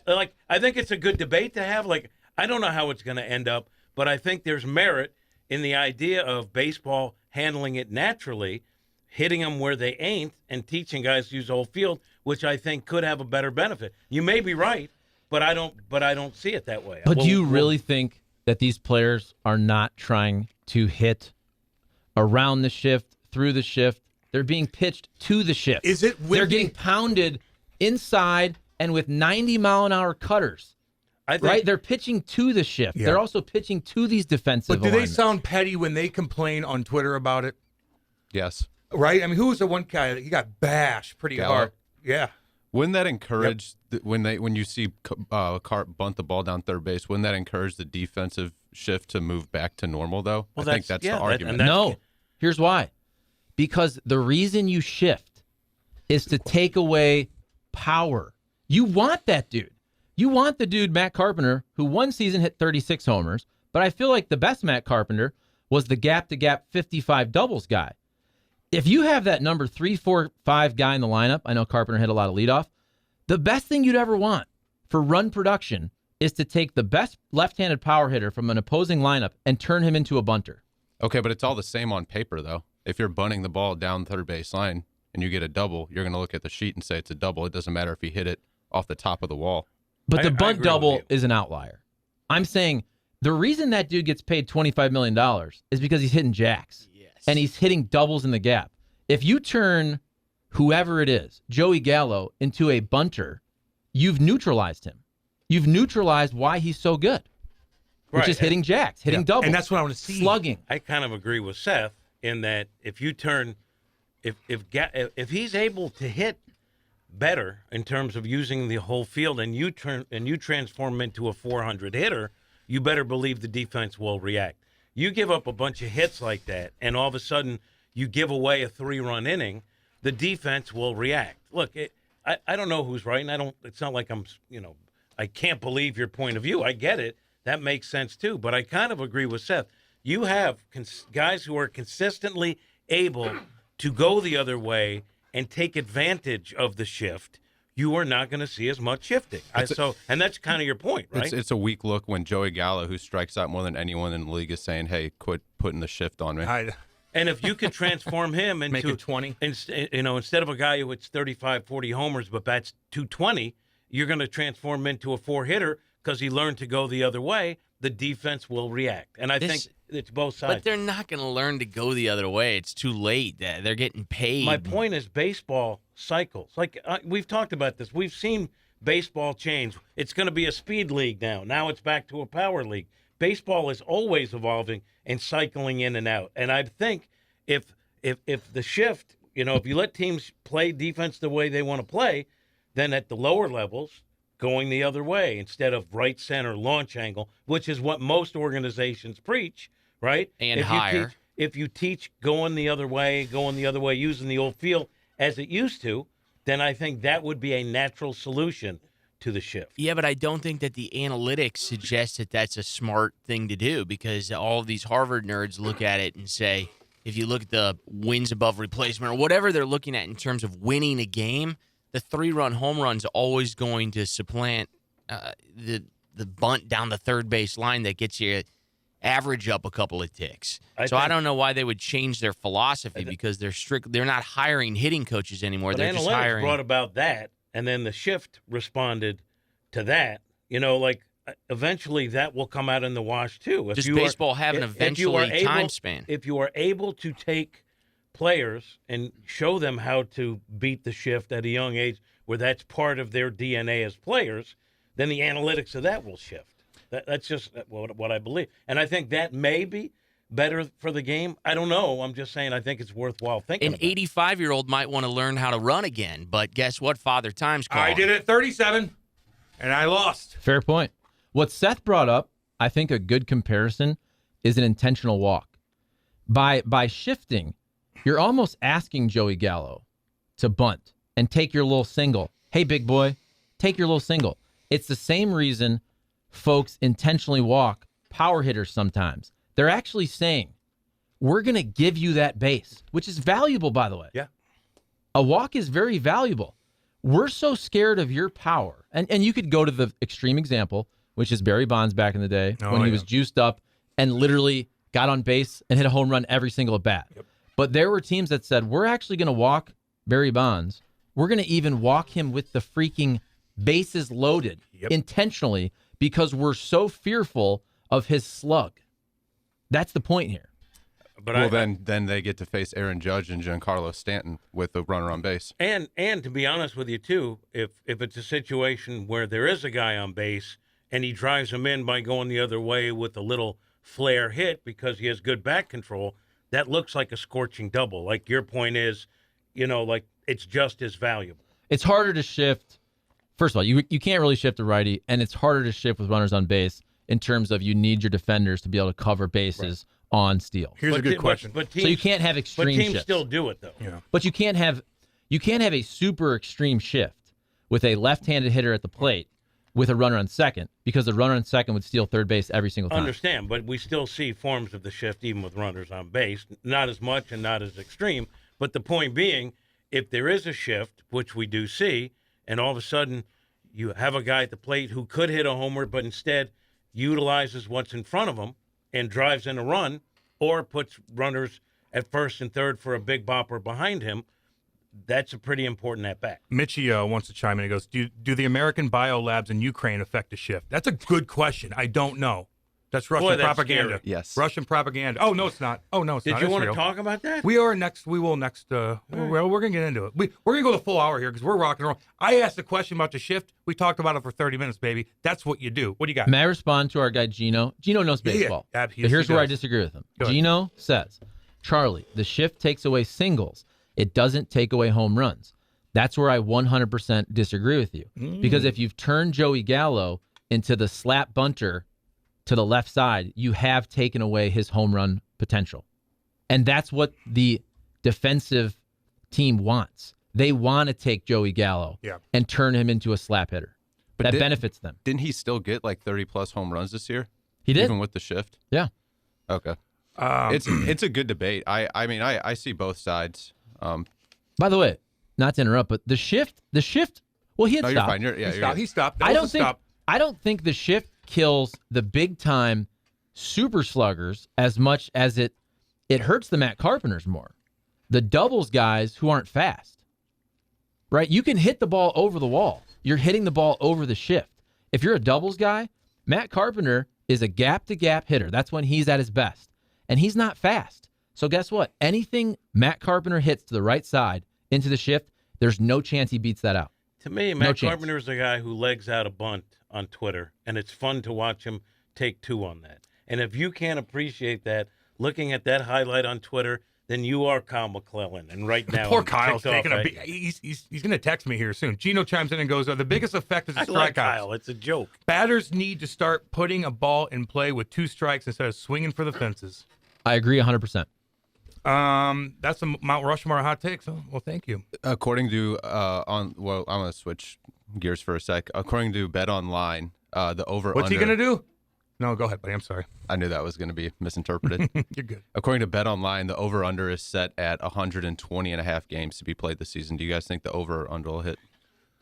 think it's a good debate to have. I don't know how it's going to end up, but I think there's merit in the idea of baseball handling it naturally, hitting them where they ain't, and teaching guys to use the whole field, which I think could have a better benefit. You may be right, but I don't see it that way. But do you really think that these players are not trying to hit around the shift, through the shift? They're being pitched to the shift. Is it They're getting pounded inside and with 90-mile-an-hour cutters. I think, Right? They're pitching to the shift. Yeah. They're also pitching to these defensive But do they alignments. sound petty when they complain on Twitter about it? Yes. Right? I mean, who was the one guy that he got bashed pretty Gallo? hard? Yeah. Wouldn't that encourage when you see Cart bunt the ball down third base? Wouldn't that encourage the defensive shift to move back to normal though? Well, I think that's the argument. No. Here's why. Because the reason you shift is to take away power. You want that dude. You want the dude, Matt Carpenter, who one season hit 36 homers, but I feel like the best Matt Carpenter was the gap-to-gap 55 doubles guy. If you have that number 3, 4, 5 guy in the lineup, I know Carpenter hit a lot of leadoff, the best thing you'd ever want for run production is to take the best left-handed power hitter from an opposing lineup and turn him into a bunter. Okay, but it's all the same on paper though. If you're bunting the ball down third base line and you get a double, you're going to look at the sheet and say it's a double. It doesn't matter if you hit it off the top of the wall. But the I bunt agree double with you. is an outlier. I'm saying the reason that dude gets paid $25 million is because he's hitting jacks. Yes. And he's hitting doubles in the gap. If you turn whoever it is, Joey Gallo, into a bunter, you've neutralized him. You've neutralized why he's so good, which Right. is hitting jacks, hitting doubles. And that's what I want to see. Slugging. I kind of agree with Seth in that if you turn, if he's able to hit better in terms of using the whole field, and you transform him into a 400 hitter, you better believe the defense will react. You give up a bunch of hits like that, and all of a sudden you give away a 3-run inning, the defense will react. Look, I don't know who's right, and it's not like I can't believe your point of view. I get it. That makes sense too. But I kind of agree with Seth. You have guys who are consistently able to go the other way and take advantage of the shift. You are not going to see as much shifting. And that's kind of your point, right? It's a weak look when Joey Gallo, who strikes out more than anyone in the league, is saying, "Hey, quit putting the shift on me." And if you could transform him into Make it 20. Instead of a guy who hits 35, 40 homers but bats 220, you're going to transform him into a 4-hitter because he learned to go the other way. The defense will react. And I think it's both sides. But they're not going to learn to go the other way. It's too late. They're getting paid. My point is baseball cycles. We've talked about this. We've seen baseball change. It's going to be a speed league now. Now it's back to a power league. Baseball is always evolving and cycling in and out. And I think if the shift, if you let teams play defense the way they want to play, then at the lower levels, going the other way instead of right center launch angle, which is what most organizations preach, right? And If you higher. if you teach going the other way, using the old field as it used to, then I think that would be a natural solution to the shift. Yeah, but I don't think that the analytics suggest that that's a smart thing to do, because all of these Harvard nerds look at it and say, if you look at the wins above replacement or whatever they're looking at in terms of winning a game, the 3-run home run's always going to supplant the bunt down the third base line that gets you average up a couple of ticks. I don't know why they would change their philosophy, because they're not hiring hitting coaches anymore. But they're just analytics hiring. brought about that, and then the shift responded to that. Eventually that will come out in the wash too. Does baseball have an eventually time span? If you are able to take players and show them how to beat the shift at a young age, where that's part of their DNA as players, then the analytics of that will shift. That's just what I believe. And I think that may be better for the game. I don't know. I'm just saying I think it's worthwhile thinking An 85-year-old might want to learn how to run again, but guess what? Father Time's calling. I did it at 37, and I lost. Fair point. What Seth brought up, I think a good comparison is an intentional walk. By shifting, you're almost asking Joey Gallo to bunt and take your little single. Hey, big boy, take your little single. It's the same reason folks intentionally walk power hitters sometimes. They're actually saying, we're going to give you that base, which is valuable, by the way. Yeah. A walk is very valuable. We're so scared of your power. And you could go to the extreme example, which is Barry Bonds back in the day when he was juiced up and literally got on base and hit a home run every single at bat. Yep. But there were teams that said, we're actually going to walk Barry Bonds. We're going to even walk him with the freaking bases loaded intentionally, because we're so fearful of his slug. That's the point here. But then they get to face Aaron Judge and Giancarlo Stanton with the runner on base. And to be honest with you too, if it's a situation where there is a guy on base and he drives him in by going the other way with a little flare hit because he has good back control, that looks like a scorching double. Like your point is, it's just as valuable. It's harder to shift. First of all, you can't really shift a righty, and it's harder to shift with runners on base in terms of you need your defenders to be able to cover bases on steals. Here's a good question. But teams, So you can't have extreme But teams shifts. still do it though. Yeah. But you can't have a super extreme shift with a left-handed hitter at the plate with a runner on second, because the runner on second would steal third base every single time. Understand, but we still see forms of the shift even with runners on base. Not as much and not as extreme. But the point being, if there is a shift, which we do see, and all of a sudden you have a guy at the plate who could hit a homer, but instead utilizes what's in front of him and drives in a run, or puts runners at first and third for a big bopper behind him, that's a pretty important at-bat. Mitchie wants to chime in. He goes, do the American biolabs in Ukraine affect the shift? That's a good question. I don't know. That's Russian Boy, that's propaganda. scary. Yes. Russian propaganda. Oh, no, it's not. Oh, no, it's Did not. you It's want to real. talk about that? We will next. Well, we're going to get into it. We're going to go the full hour here because we're rocking and rolling. I asked a question about the shift. We talked about it for 30 minutes, baby. That's what you do. What do you got? May I respond to our guy Gino? Gino knows baseball. Yeah, But here's he where I does. disagree with him. Go ahead. Gino says, Charlie, the shift takes away singles. It doesn't take away home runs. That's where I 100% disagree with you. Because if you've turned Joey Gallo into the slap bunter to the left side, you have taken away his home run potential. And that's what the defensive team wants. They want to take Joey Gallo and turn him into a slap hitter. But that benefits them. Didn't he still get like 30-plus home runs this year? He did. Even with the shift? Yeah. Okay. It's a good debate. I mean, I see both sides. By the way, not to interrupt, but the shift, well, he had No, you're stopped. fine. You're good. He stopped. That I was don't a think stop. I don't think the shift kills the big time super sluggers as much as it hurts the Matt Carpenters more. The doubles guys who aren't fast. Right? You can hit the ball over the wall. You're hitting the ball over the shift. If you're a doubles guy, Matt Carpenter is a gap to gap hitter. That's when he's at his best. And he's not fast. So guess what? Anything Matt Carpenter hits to the right side into the shift, there's no chance he beats that out. To me, No Matt chance. Carpenter is a guy who legs out a bunt on Twitter, and it's fun to watch him take two on that. And if you can't appreciate that, looking at that highlight on Twitter, then you are Kyle McClellan. And right now, Poor I'm Kyle's ticked off, taking a right? he's going to text me here soon. Gino chimes in and goes, the biggest effect is the I like strikeouts. Kyle. It's a joke. Batters need to start putting a ball in play with 2 strikes instead of swinging for the fences. I agree 100%. That's a Mount Rushmore hot take. So, well, thank you. According to I'm going to switch gears for a sec. According to Bet Online, the over. What's he gonna do? No, go ahead, buddy. I'm sorry. I knew that was going to be misinterpreted. You're good. According to Bet Online, the over under is set at 120.5 games to be played this season. Do you guys think the over or under will hit?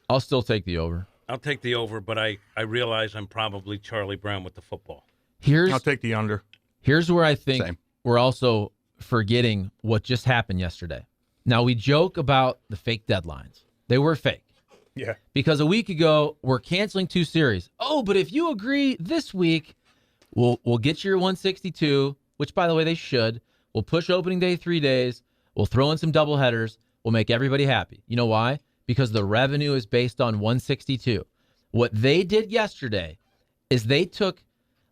I'll still take the over. I'll take the over, but I realize I'm probably Charlie Brown with the football. I'll take the under. Here's where I think Same. we're also forgetting what just happened yesterday. Now, we joke about the fake deadlines. They were fake. Yeah. Because a week ago, we're canceling 2 series. Oh, but if you agree this week, we'll get you your 162, which, by the way, they should. We'll push opening day 3 days. We'll throw in some doubleheaders. We'll make everybody happy. You know why? Because the revenue is based on 162. What they did yesterday is they took,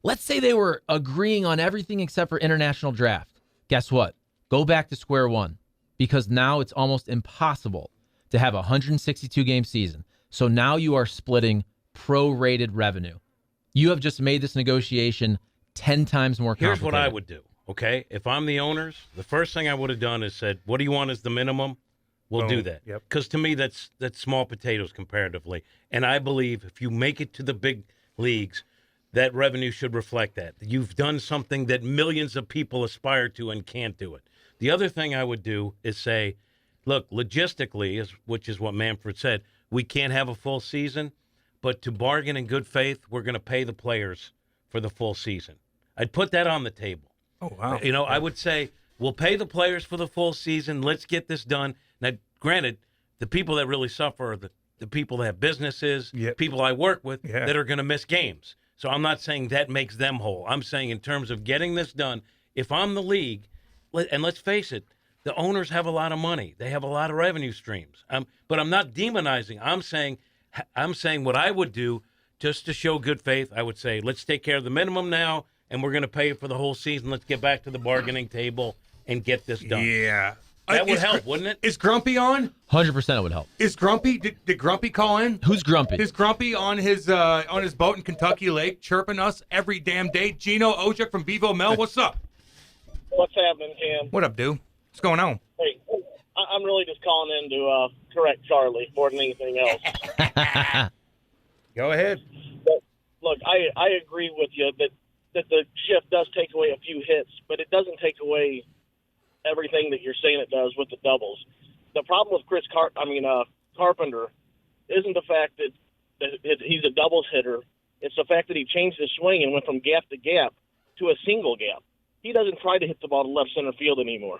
let's say they were agreeing on everything except for international draft. Guess what? Go back to square one, because now it's almost impossible to have a 162-game season. So now you are splitting prorated revenue. You have just made this negotiation 10 times more complicated. Here's what I would do, okay? If I'm the owners, the first thing I would have done is said, what do you want as the minimum? We'll do that. Yep. Because to me, that's small potatoes comparatively. And I believe if you make it to the big leagues, that revenue should reflect that. You've done something that millions of people aspire to and can't do it. The other thing I would do is say, look, logistically, which is what Manfred said, we can't have a full season, but to bargain in good faith, we're going to pay the players for the full season. I'd put that on the table. Oh, wow. You know, I would say, we'll pay the players for the full season. Let's get this done. Now, granted, the people that really suffer are the people that have businesses, Yep. people I work with Yeah. that are going to miss games. So I'm not saying that makes them whole. I'm saying in terms of getting this done, if I'm the league, and let's face it, the owners have a lot of money. They have a lot of revenue streams. But I'm not demonizing. I'm saying what I would do just to show good faith. I would say, let's take care of the minimum now, and we're going to pay you for the whole season. Let's get back to the bargaining table and get this done. Yeah. That would help, wouldn't it? Is Grumpy on? 100% it would help. Is Grumpy? Did Grumpy call in? Who's grumpy? Is Grumpy on his boat in Kentucky Lake chirping us every damn day? Gino Ojek from Bevo Mel, what's up? What's happening, Cam? What up, dude? What's going on? Hey, I'm really just calling in to correct Charlie more than anything else. Go ahead. But look, I agree with you that the shift does take away a few hits, but it doesn't take away everything that you're saying it does with the doubles. The problem with Carpenter isn't the fact that he's a doubles hitter. It's the fact that he changed his swing and went from gap to gap to a single gap. He doesn't try to hit the ball to left center field anymore.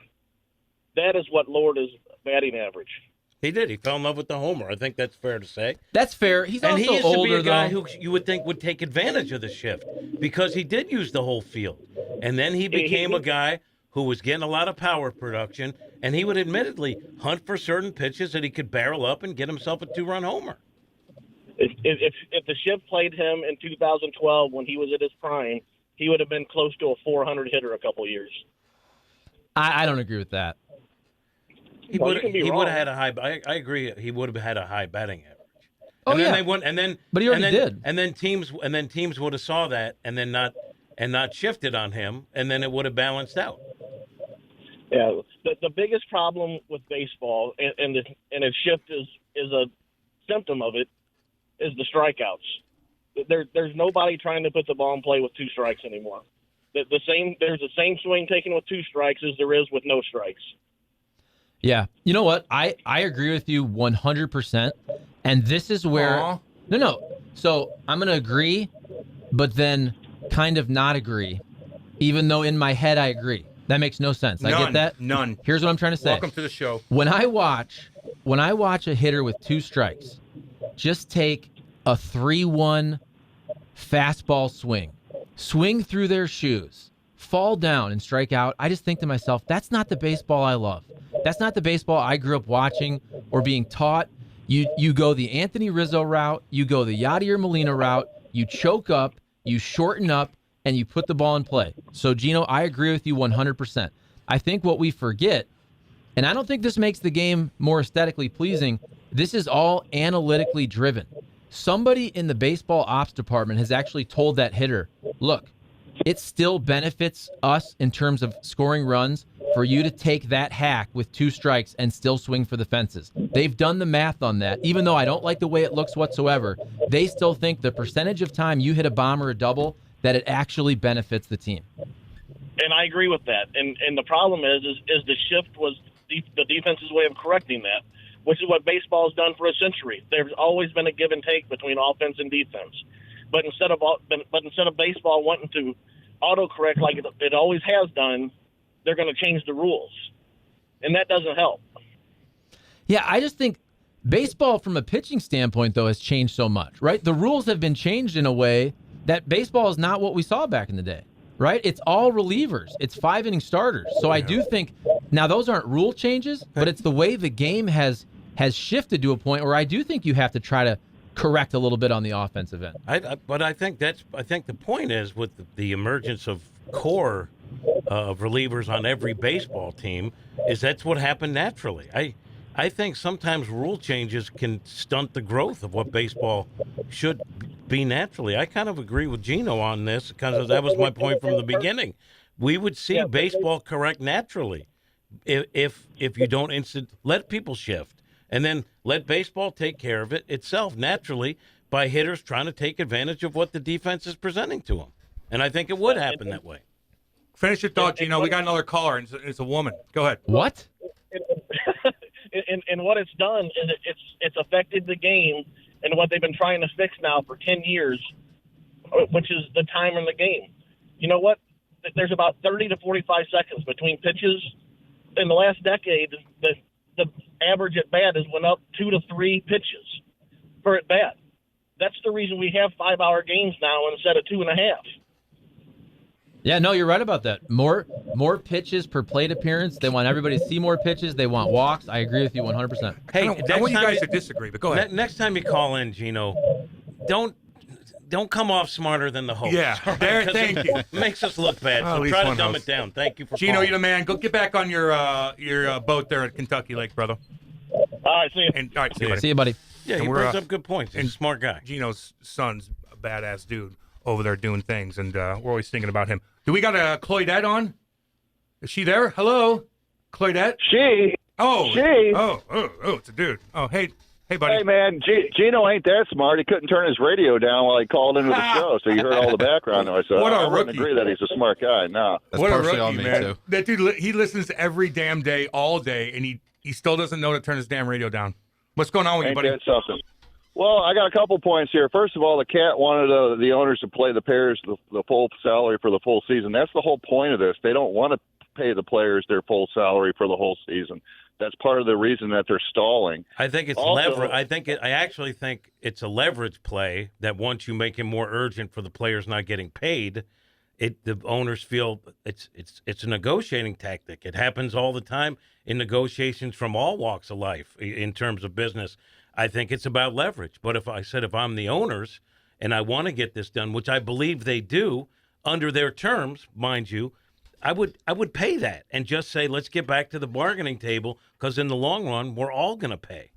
That is what lowered his batting average. He did. He fell in love with the homer. I think that's fair to say. That's fair. He's And also he used older, to be a guy though. who you would think would take advantage of the shift because he did use the whole field. And then he became a guy who was getting a lot of power production, and he would admittedly hunt for certain pitches that he could barrel up and get himself a 2-run homer. If the shift played him in 2012 when he was at his prime, he would have been close to a 400 hitter a couple years. I don't agree with that. He Well, would you can be he wrong. would have had a high. I agree. He would have had a high batting average. Oh, And then yeah. they went, and then But he already and then, did. And then teams would have saw that and then not shifted on him, and then it would have balanced out. Yeah, the biggest problem with baseball, and a shift is a symptom of it, is the strikeouts. There's nobody trying to put the ball in play with 2 strikes anymore. There's the same swing taken with 2 strikes as there is with no strikes. Yeah. You know what? I agree with you 100%. And this is where Aw. No. So I'm going to agree, but then kind of not agree, even though in my head I agree. That makes no sense. I get that. None. Here's what I'm trying to say. Welcome to the show. When I watch a hitter with 2 strikes, just take a 3-1 fastball swing through their shoes, fall down and strike out. I just think to myself, that's not the baseball I love. That's not the baseball I grew up watching or being taught. You go the Anthony Rizzo route, you go the Yadier Molina route, you choke up, you shorten up, and you put the ball in play. So, Gino, I agree with you 100%. I think what we forget, and I don't think this makes the game more aesthetically pleasing, this is all analytically driven. Somebody in the baseball ops department has actually told that hitter, look, it still benefits us in terms of scoring runs for you to take that hack with 2 strikes and still swing for the fences. They've done the math on that. Even though I don't like the way it looks whatsoever, they still think the percentage of time you hit a bomb or a double, that it actually benefits the team. And I agree with that. And the problem is the shift was the defense's way of correcting that, which is what baseball has done for a century. There's always been a give and take between offense and defense. But instead of baseball wanting to autocorrect like it always has done, they're going to change the rules. And that doesn't help. Yeah, I just think baseball from a pitching standpoint, though, has changed so much, right? The rules have been changed in a way that baseball is not what we saw back in the day, right? It's all relievers. It's 5-inning starters. So I do think, now those aren't rule changes, but it's the way the game has shifted to a point where I do think you have to try to correct a little bit on the offensive end. But I think the point is with the emergence of core of relievers on every baseball team is that's what happened naturally. I think sometimes rule changes can stunt the growth of what baseball should be naturally. I kind of agree with Gino on this because that was my point from the beginning. We would see baseball correct naturally if you don't let people shift. And then let baseball take care of it itself naturally by hitters trying to take advantage of what the defense is presenting to them. And I think it would happen that way. Finish your thought, Gino. We got another caller, and it's a woman. Go ahead. What? And what it's done is it's affected the game and what they've been trying to fix now for 10 years, which is the time in the game. You know what? There's about 30 to 45 seconds between pitches. In the last decade, the average at bat has went up 2 to 3 pitches per at bat. That's the reason we have 5-hour games now instead of 2.5. Yeah, no, you're right about that. More pitches per plate appearance. They want everybody to see more pitches. They want walks. I agree with you 100%. Hey, I want you guys to disagree, but go ahead. Next time you call in, Gino, don't come off smarter than the host. Yeah, right? thank you. It makes us look bad, At so least try to one dumb host. it down. Thank you for Gino, calling. you're the man. Go get back on your boat there at Kentucky Lake, brother. All right, see you. And all right, see you, buddy. See you, buddy. Yeah, he And brings up good points. He's and a smart guy. Gino's son's a badass dude over there doing things, and we're always thinking about him. Do we got a Cloydette on? Is she there? Hello, Cloydette. She. Oh, She. Oh, it's a dude. Oh, hey, buddy. Hey, man, Gino ain't that smart. He couldn't turn his radio down while he called into the show, so you heard all the background noise. So What a I wouldn't rookie. agree that he's a smart guy. No. That's What a partially rookie, on me, man. too. That dude, he listens every damn day, all day, and he still doesn't know to turn his damn radio down. What's going on with you, Ain't buddy? that something? Well, I got a couple points here. First of all, the Cat wanted the owners to play the players the full salary for the full season. That's the whole point of this. They don't want to pay the players their full salary for the whole season. That's part of the reason that they're stalling. I think it's Also- leverage. I actually think it's a leverage play that once you make it more urgent for the players not getting paid, the owners feel it's a negotiating tactic. It happens all the time in negotiations from all walks of life in terms of business. I think it's about leverage. But if I'm the owners and I want to get this done, which I believe they do under their terms, mind you, I would pay that and just say, let's get back to the bargaining table because in the long run, we're all going to pay.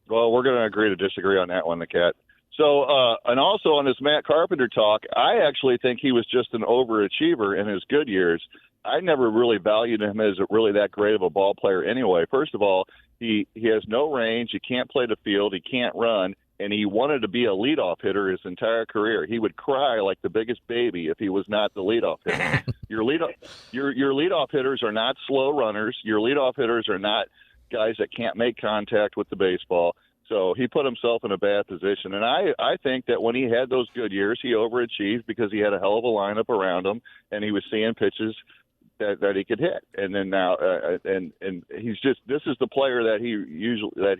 Well, we're going to agree to disagree on that one, the Cat. So, and also on this Matt Carpenter talk, I actually think he was just an overachiever in his good years. I never really valued him as really that great of a ball player anyway. First of all, he has no range. He can't play the field. He can't run. And he wanted to be a leadoff hitter his entire career. He would cry like the biggest baby if he was not the leadoff hitter. Your leadoff hitters are not slow runners. Your leadoff hitters are not guys that can't make contact with the baseball. So he put himself in a bad position. And I think that when he had those good years, he overachieved because he had a hell of a lineup around him, and he was seeing pitches that he could hit. And then now, and he's just, this is the player that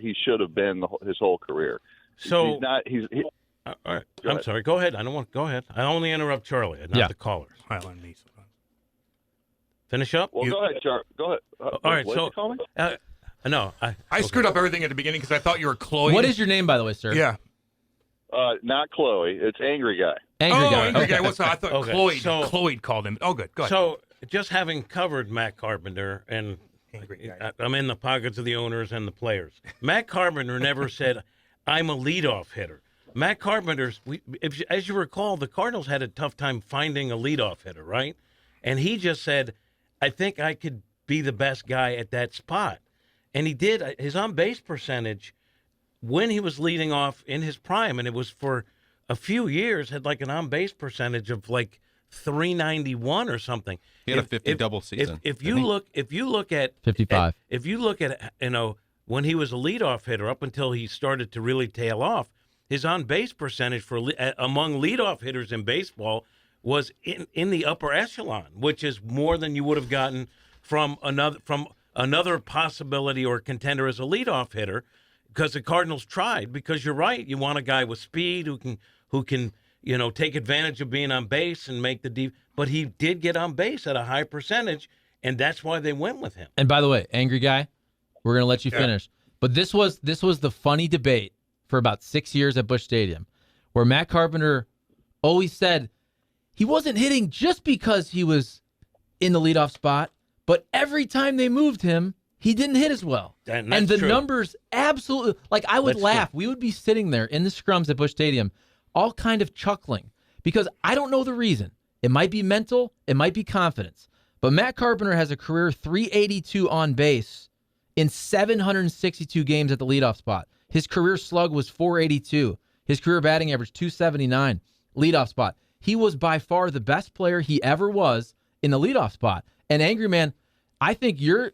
he should have been his whole career. So he's not. all right. Go I'm ahead. sorry. Go ahead. Go ahead. I only interrupt Charlie, not the callers. Pile on me sometimes. Finish up. Well, go ahead, Char. Go ahead. All right. What So did you call me? no, I screwed up everything at the beginning because I thought you were Chloe. What is your name, by the way, sir? Yeah. Not Chloe. It's Angry Guy. Angry guy. Angry Okay. guy. What's that? I thought Okay, Chloe called him. Oh, good. Go ahead. So just having covered Matt Carpenter, and Angry guy. I'm in the pockets of the owners and the players. Matt Carpenter never said, "I'm a leadoff hitter." Matt Carpenter's, as you recall, the Cardinals had a tough time finding a leadoff hitter, right? And he just said, I think I could be the best guy at that spot. And he did. His on-base percentage when he was leading off in his prime, and it was for a few years, had like an on-base percentage of like 391 or something. He had a 50 double season. If you look at 55. if you look at when he was a leadoff hitter up until he started to really tail off, his on-base percentage for among leadoff hitters in baseball was in the upper echelon, which is more than you would have gotten from another possibility or contender as a leadoff hitter, because the Cardinals tried. Because you're right, you want a guy with speed who can take advantage of being on base and make the deep. But he did get on base at a high percentage, and that's why they went with him. And by the way, angry guy, we're gonna let you finish. But this was the funny debate for about 6 years at Busch Stadium, where Matt Carpenter always said he wasn't hitting just because he was in the leadoff spot, but every time they moved him, he didn't hit as well. And the true. numbers absolutely, like I would That's laugh. true. We would be sitting there in the scrums at Busch Stadium, all kind of chuckling, because I don't know the reason. It might be mental, it might be confidence. But Matt Carpenter has a career 382 on base in 762 games at the leadoff spot. His career slug was 482. His career batting average 279. Leadoff spot. He was by far the best player he ever was in the leadoff spot. And Angry Man, I think you're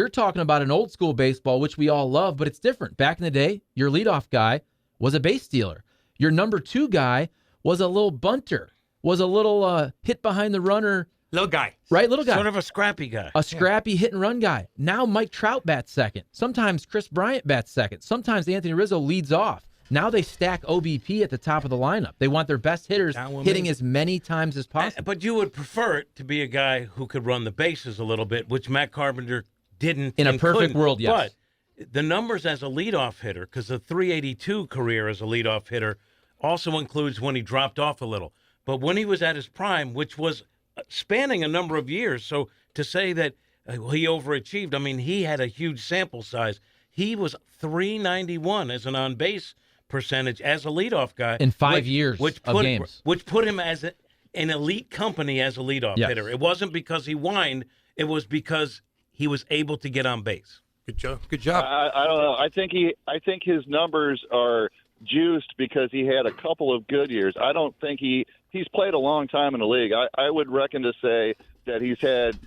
talking about an old school baseball, which we all love, but it's different. Back in the day, your leadoff guy was a base stealer. Your number 2 guy was a little bunter, was a little hit behind the runner. Little guy. Right, little guy. Sort of a scrappy guy. A scrappy hit and run guy. Now Mike Trout bats second. Sometimes Chris Bryant bats second. Sometimes Anthony Rizzo leads off. Now they stack OBP at the top of the lineup. They want their best hitters hitting as many times as possible. But you would prefer it to be a guy who could run the bases a little bit, which Matt Carpenter didn't. In a and perfect couldn't. world, yes. But the numbers as a leadoff hitter, because the 382 career as a leadoff hitter also includes when he dropped off a little. But when he was at his prime, which was spanning a number of years, so to say that he overachieved, I mean, he had a huge sample size. He was 391 as an on-base percentage as a leadoff guy In 5 years of games. which put him as an elite company as a leadoff hitter. It wasn't because he whined; it was because he was able to get on base. Good job. Good job. I don't know. I think his numbers are juiced because he had a couple of good years. I don't think he's played a long time in the league. I would reckon to say that he's had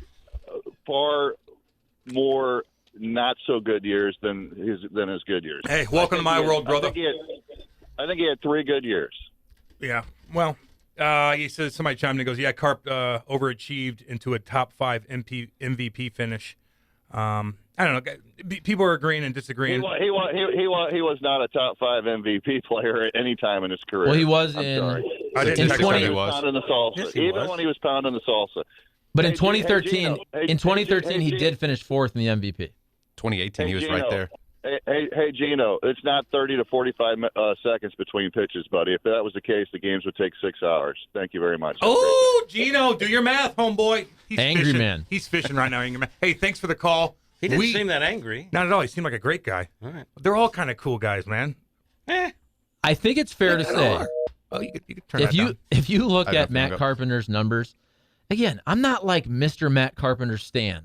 far more not so good years than his good years. Hey, welcome to my world, brother. I think he had 3 good years. Yeah. Well, he says somebody chimed in and goes, "Yeah, Carp overachieved into a top 5 MVP finish." I don't know. People are agreeing and disagreeing. He was not a top 5 MVP player at any time in his career. Well, he was I'm in. sorry. I didn't in check 20 that. he was. Pounding the salsa. Yes, he Even was. when he was pounding the salsa. But in Hey, 2013, hey, Gino. he did finish 4th in the MVP. 2018, he was Gino. right there. Hey, Gino, it's not 30 to 45 seconds between pitches, buddy. If that was the case, the games would take 6 hours. Thank you very much. Oh, Gino, do your math, homeboy. He's Angry fishing. man. He's fishing right now, angry man. Hey, thanks for the call. He didn't seem that angry. Not at all. He seemed like a great guy. All right. They're all kind of cool guys, man. I think it's fair to say, Oh, you could turn that down. if you look I at definitely Matt go. Carpenter's numbers, again, I'm not like Mr. Matt Carpenter stan.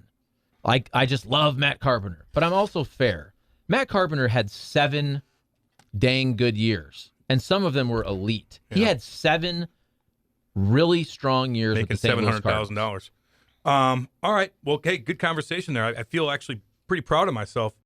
Like, I just love Matt Carpenter, but I'm also fair. Matt Carpenter had 7 dang good years, and some of them were elite. He Yeah. had 7 really strong years with Making the St. Louis Cardinals. $700,000. All right. Well, okay, good conversation there. I feel actually pretty proud of myself